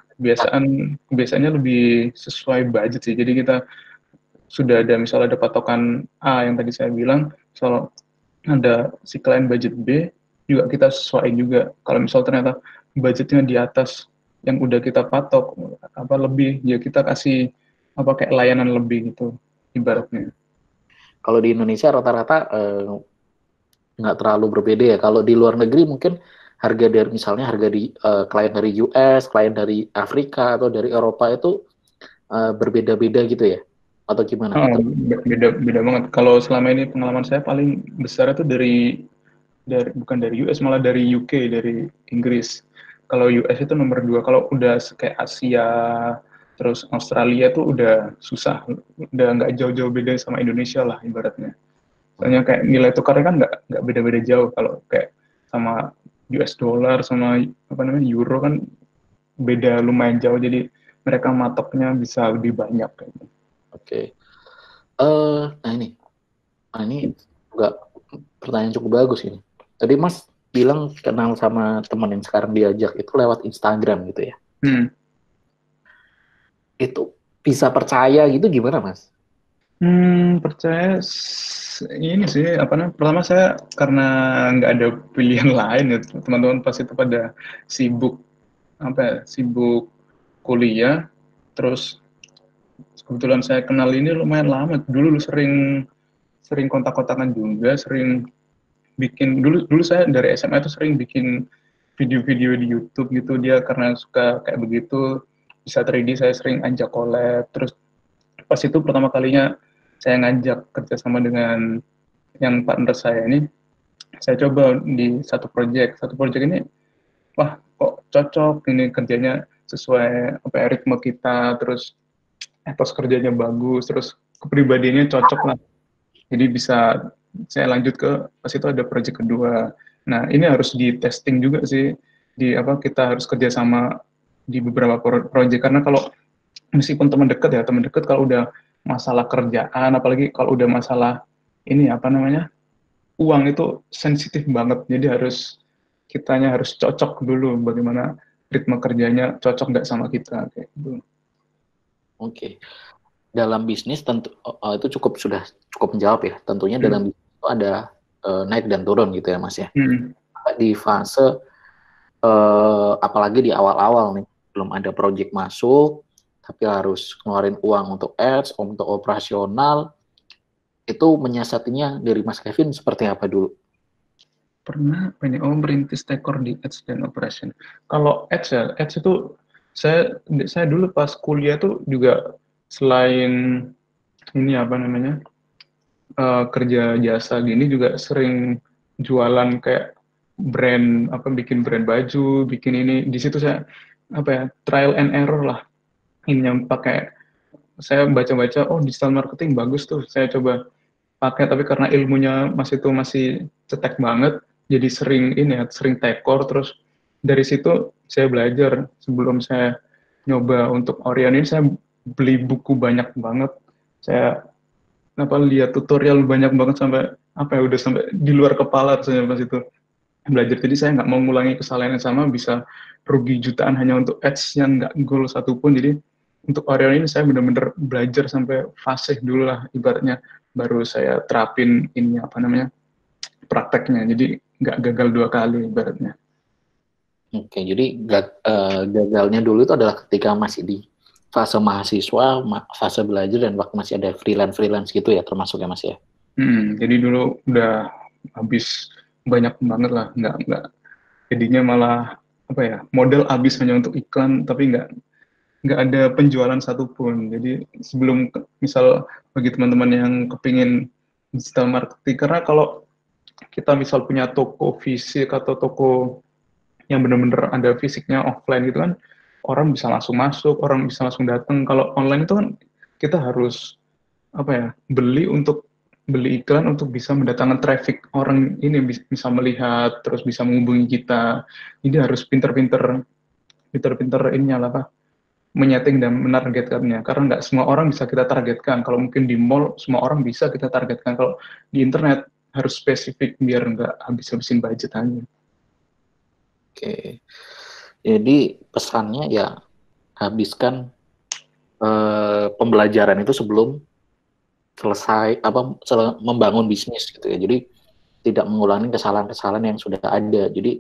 biasanya lebih sesuai budget sih. Jadi kita sudah ada misalnya ada patokan A yang tadi saya bilang, soal ada si klien budget B juga kita sesuaiin juga. Kalau misal ternyata budgetnya di atas yang udah kita patok lebih, ya kita kasih kayak layanan lebih gitu ibaratnya. Kalau di Indonesia rata-rata nggak terlalu berbeda ya. Kalau di luar negeri mungkin harga dari misalnya harga di klien dari US, klien dari Afrika atau dari Eropa itu berbeda-beda gitu ya? Atau gimana? Oh, Atau beda beda banget. Kalau selama ini pengalaman saya paling besar itu dari bukan dari US, malah dari UK, dari Inggris. Kalau US itu nomor 2. Kalau udah kayak Asia terus Australia tuh udah susah, udah nggak jauh-jauh beda sama Indonesia lah ibaratnya. Soalnya kayak nilai tukarnya kan nggak beda-beda jauh. Kalau kayak sama US dollar sama apa namanya euro kan beda lumayan jauh, jadi mereka matoknya bisa lebih banyak kayak gitu. Oke. Nah ini juga pertanyaan cukup bagus ini. Tadi Mas bilang kenal sama teman yang sekarang diajak itu lewat Instagram gitu ya. Itu bisa percaya gitu gimana Mas? Percaya ini sih apa namanya? Pertama saya karena nggak ada pilihan lain ya, teman-teman pas itu pada sibuk apa ya, sibuk kuliah, terus kebetulan saya kenal ini lumayan lama. Dulu sering sering kontak-kontakan juga, sering bikin dulu saya dari SMA itu sering bikin video-video di YouTube gitu, dia karena suka kayak begitu bisa 3D saya sering ajak collab. Terus pas itu pertama kalinya saya ngajak kerjasama dengan yang partner saya ini, saya coba di satu project ini, wah kok cocok ini kerjanya sesuai apa ya, ritme kita, terus etos kerjanya bagus, terus kepribadiannya cocok lah. Jadi bisa saya lanjut ke pas itu ada project kedua. Nah ini harus di testing juga sih, di apa kita harus kerjasama di beberapa project, karena kalau meskipun teman dekat ya, teman dekat kalau udah masalah kerjaan, apalagi kalau udah masalah ini apa namanya uang itu sensitif banget. Jadi kitanya harus cocok dulu bagaimana ritme kerjanya cocok nggak sama kita kayak gitu. Oke. Dalam bisnis tentu itu sudah cukup menjawab ya. Tentunya dalam bisnis itu ada naik dan turun gitu ya Mas ya. Di fase apalagi di awal-awal nih, belum ada project masuk, tapi harus ngeluarin uang untuk ads, untuk operasional, itu menyiasatinya dari Mas Kevin seperti apa dulu? Pernah merintis tekor di ads dan operation. Kalau ads ya, ads itu saya dulu pas kuliah tuh juga selain ini apa namanya kerja jasa gini juga sering jualan kayak brand apa, bikin brand baju, bikin ini. Di situ saya apa ya, trial and error lah. Ini yang pakai, saya baca-baca, oh digital marketing bagus tuh, saya coba pakai, tapi karena ilmunya masih cetek banget, jadi sering ini ya, sering tekor. Terus dari situ saya belajar. Sebelum saya nyoba untuk Orion ini, saya beli buku banyak banget, saya apa lihat tutorial banyak banget sampai apa ya, udah sampai di luar kepala saya pas itu belajar. Jadi saya nggak mau ngulangi kesalahan yang sama, bisa rugi jutaan hanya untuk ads yang nggak goal satupun. Jadi untuk Orion ini saya benar-benar belajar sampai fasih dulu lah ibaratnya, baru saya terapin ini apa namanya prakteknya. Jadi nggak gagal 2 kali ibaratnya. Oke, jadi gagalnya dulu itu adalah ketika masih di fase mahasiswa, fase belajar, dan waktu masih ada freelance gitu ya, termasuk ya Mas ya? Jadi dulu udah habis banyak banget lah, nggak jadinya malah apa ya, modal habis hanya untuk iklan, tapi nggak ada penjualan satupun. Jadi sebelum misal bagi teman-teman yang kepingin digital marketing, karena kalau kita misal punya toko fisik atau toko yang benar-benar ada fisiknya offline gitu kan, orang bisa langsung masuk, orang bisa langsung datang. Kalau online itu kan kita harus apa ya, beli iklan untuk bisa mendatangkan traffic, orang ini bisa melihat terus bisa menghubungi kita. Jadi harus pinter-pinter ininya lah Pak, menyeting dan menargetkannya, karena nggak semua orang bisa kita targetkan. Kalau mungkin di mall semua orang bisa kita targetkan, kalau di internet harus spesifik biar nggak habis-habisin budget aja. Oke, jadi pesannya ya habiskan pembelajaran itu sebelum selesai membangun bisnis gitu ya. Jadi tidak mengulangi kesalahan-kesalahan yang sudah ada. Jadi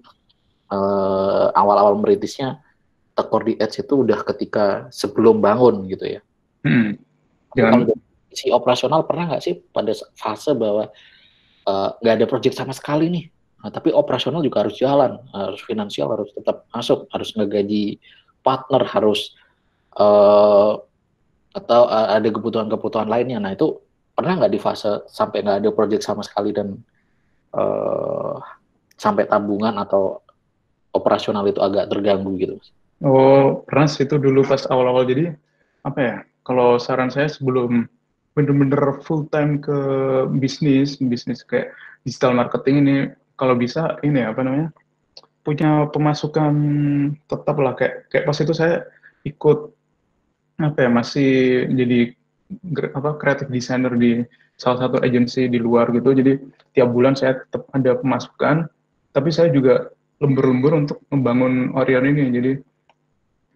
awal-awal merintisnya tekor di ads itu udah ketika sebelum bangun gitu ya. Tapi kalau dari sisi operasional pernah nggak sih pada fase bahwa nggak ada project sama sekali nih, Nah, tapi operasional juga harus jalan, harus finansial harus tetap masuk, harus ngegaji partner, harus uh, atau ada kebutuhan-kebutuhan lainnya. Nah itu pernah nggak di fase sampai nggak ada project sama sekali dan uh, sampai tabungan atau operasional itu agak terganggu gitu? Oh, pernah sih itu dulu pas awal-awal. Jadi, apa ya, kalau saran saya sebelum bener-bener full time ke bisnis kayak digital marketing ini, kalau bisa ini apa namanya, punya pemasukan tetap lah. Kayak pas itu saya ikut apa ya, masih jadi apa creative designer di salah satu agensi di luar gitu. Jadi tiap bulan saya tetap ada pemasukan, tapi saya juga lembur-lembur untuk membangun Orion ini. Jadi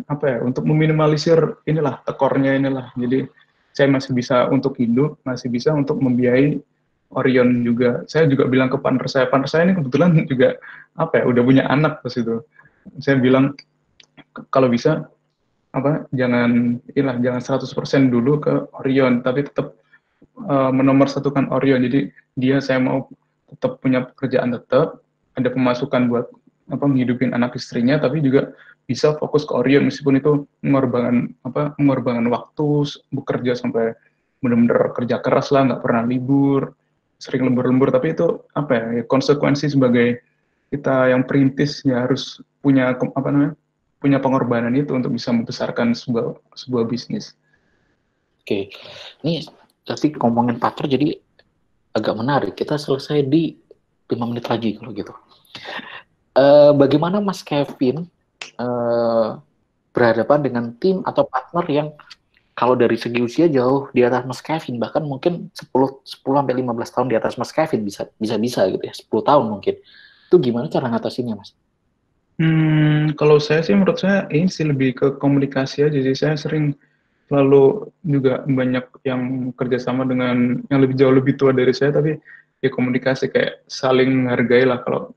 apa ya, untuk meminimalisir inilah tekornya inilah. Jadi saya masih bisa untuk hidup, masih bisa untuk membiayai Orion juga. Saya juga bilang ke partner saya ini kebetulan juga apa ya, udah punya anak pas itu. Saya bilang kalau bisa apa, jangan 100% dulu ke Orion, tapi tetap menomorsatukan Orion. Jadi saya mau tetap punya pekerjaan, tetap ada pemasukan buat apa menghidupin anak istrinya, tapi juga bisa fokus ke Orion meskipun itu mengorbankan waktu bekerja sampai benar-benar kerja keras lah, nggak pernah libur, sering lembur-lembur, tapi itu apa ya, konsekuensi sebagai kita yang perintis ya harus punya apa namanya, punya pengorbanan itu untuk bisa membesarkan sebuah bisnis. Oke, ini tadi ngomongin partner jadi agak menarik. Kita selesai di 5 menit lagi kalau gitu. Bagaimana Mas Kevin berhadapan dengan tim atau partner yang kalau dari segi usia jauh di atas Mas Kevin, bahkan mungkin 10 sampai 15 tahun di atas Mas Kevin, bisa gitu ya, 10 tahun mungkin. Itu gimana cara ngatasinnya, Mas? Kalau saya sih, menurut saya ini sih lebih ke komunikasi aja. Jadi saya sering lalu juga banyak yang kerjasama dengan yang lebih jauh lebih tua dari saya, tapi ya komunikasi kayak saling menghargai lah. Kalau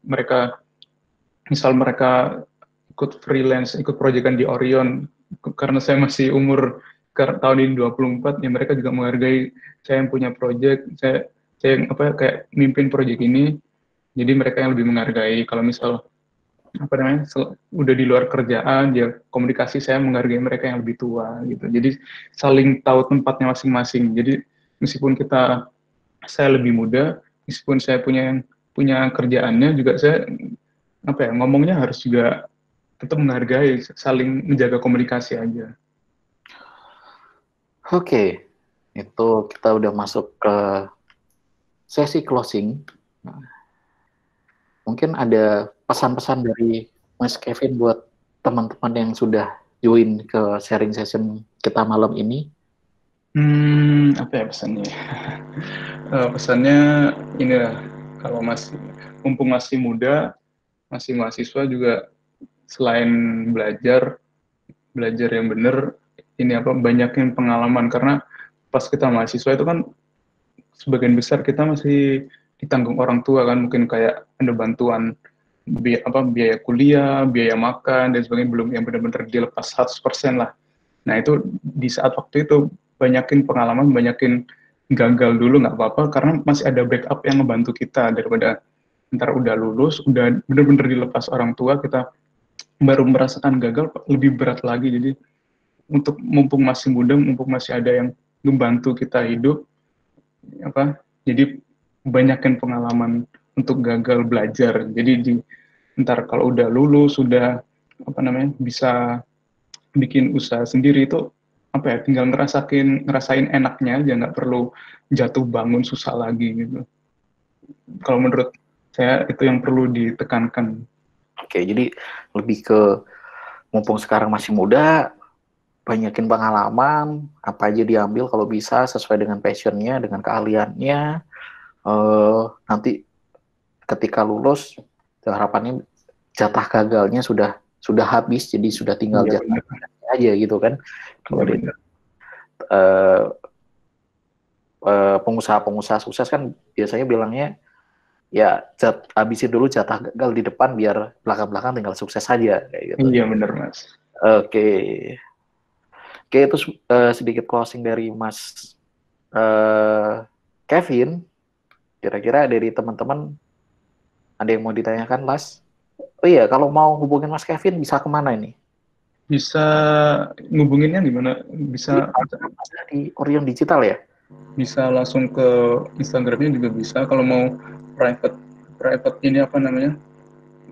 misal mereka ikut freelance, ikut proyekan di Orion, karena saya masih umur tahun ini 24, ya mereka juga menghargai saya yang punya proyek, saya yang apa kayak mimpin proyek ini, jadi mereka yang lebih menghargai. Kalau misal apa namanya udah di luar kerjaan, dia komunikasi, saya menghargai mereka yang lebih tua gitu. Jadi saling tahu tempatnya masing-masing. Jadi meskipun saya lebih muda, meskipun saya punya kerjaannya, juga saya apa ya, ngomongnya harus juga tetap menghargai, saling menjaga komunikasi aja. Oke, itu kita udah masuk ke sesi closing. Nah, mungkin ada pesan-pesan dari Mas Kevin buat teman-teman yang sudah join ke sharing session kita malam ini. Apa ya pesannya? Pesannya ini lah, kalau mumpung masih muda, masih mahasiswa juga, selain belajar yang benar, ini apa, banyakin pengalaman. Karena pas kita mahasiswa itu kan sebagian besar kita masih ditanggung orang tua kan, mungkin kayak ada bantuan biaya kuliah, biaya makan dan sebagainya, belum yang benar-benar dilepas 100% lah. Nah itu di saat waktu itu banyakin pengalaman, banyakin gagal dulu nggak apa-apa, karena masih ada backup yang ngebantu kita, daripada ntar udah lulus, udah benar-benar dilepas orang tua, kita baru merasakan gagal lebih berat lagi. Jadi untuk mumpung masih muda, mumpung masih ada yang membantu kita hidup, apa, jadi banyakin pengalaman untuk gagal belajar. Jadi ntar kalau udah lulus, sudah apa namanya, bisa bikin usaha sendiri, itu apa ya, tinggal ngerasain enaknya aja, nggak perlu jatuh bangun susah lagi gitu. Kalau menurut saya itu yang perlu ditekankan. Oke, jadi lebih ke mumpung sekarang masih muda, banyakin pengalaman, apa aja diambil kalau bisa sesuai dengan passionnya, dengan keahliannya. Nanti ketika lulus, harapannya jatah gagalnya sudah habis, jadi sudah tinggal Iya jatah benar. aja gitu kan. Kalau Iya di benar. pengusaha-pengusaha sukses kan biasanya bilangnya ya habisin dulu jatah gagal di depan biar belakang-belakang tinggal sukses saja kayak gitu. Iya benar Mas. Oke, oke itu sedikit closing dari Mas Kevin. Kira-kira dari teman-teman Ada yang mau ditanyakan, Mas? Oh iya, kalau mau hubungin Mas Kevin bisa kemana ini? Bisa ngubunginnya gimana? Di, Bisa ada di Orion Digital ya? bisa langsung ke Instagramnya juga bisa. Kalau mau private private ini apa namanya?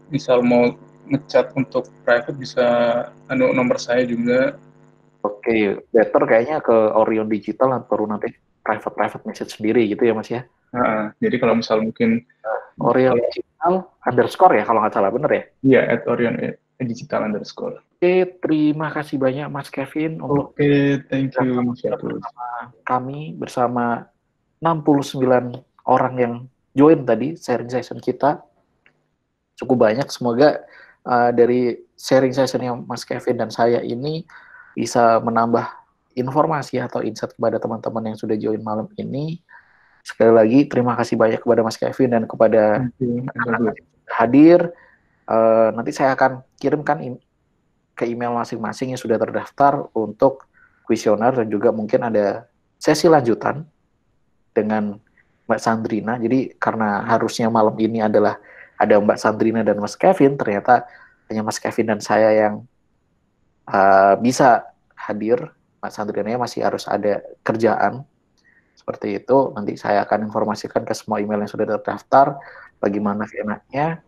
Misal mau ngechat untuk private bisa nomor saya juga. Oke, better kayaknya ke Orion Digital baru nanti private message sendiri gitu ya Mas ya. Nah, jadi kalau misal mungkin Orion kalau Digital underscore ya kalau nggak salah, bener ya? ya @orion digital underscore. Oke, terima kasih banyak Mas Kevin untuk Oke, thank you Mas bersama Yadus. kami bersama 69 orang yang join tadi sharing session kita. Cukup banyak, semoga dari sharing sessionnya Mas Kevin dan saya ini bisa menambah informasi atau insight kepada teman-teman yang sudah join malam ini. Sekali lagi terima kasih banyak kepada Mas Kevin dan kepada Thank you Mas Yadus. hadir. Nanti saya akan kirimkan ke email masing-masing yang sudah terdaftar untuk kuesioner dan juga mungkin ada sesi lanjutan dengan Mbak Sandrina. Jadi karena harusnya malam ini adalah ada Mbak Sandrina dan Mas Kevin, ternyata hanya Mas Kevin dan saya yang bisa hadir. Mas Sandrina masih harus ada kerjaan. Seperti itu, nanti saya akan informasikan ke semua email yang sudah terdaftar bagaimana enaknya.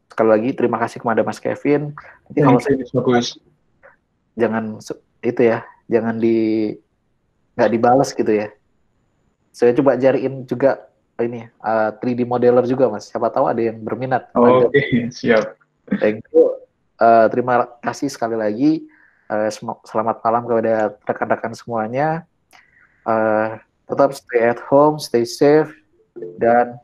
Sekali lagi terima kasih kepada Mas Kevin. Nanti kalau Thank you Mas Bagus. jangan itu ya, jangan nggak dibalas gitu ya. Saya coba cariin juga ini 3D modeler juga Mas. Siapa tahu ada yang berminat. Oke, siap. Thank you. Terima kasih sekali lagi. Selamat malam kepada rekan-rekan semuanya. Tetap stay at home, stay safe, dan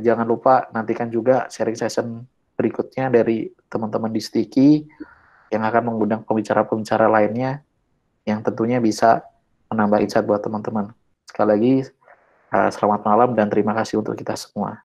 jangan lupa nantikan juga sharing session berikutnya dari teman-teman di Sticky yang akan mengundang pembicara-pembicara lainnya yang tentunya bisa menambah insight buat teman-teman. Sekali lagi, selamat malam dan terima kasih untuk kita semua.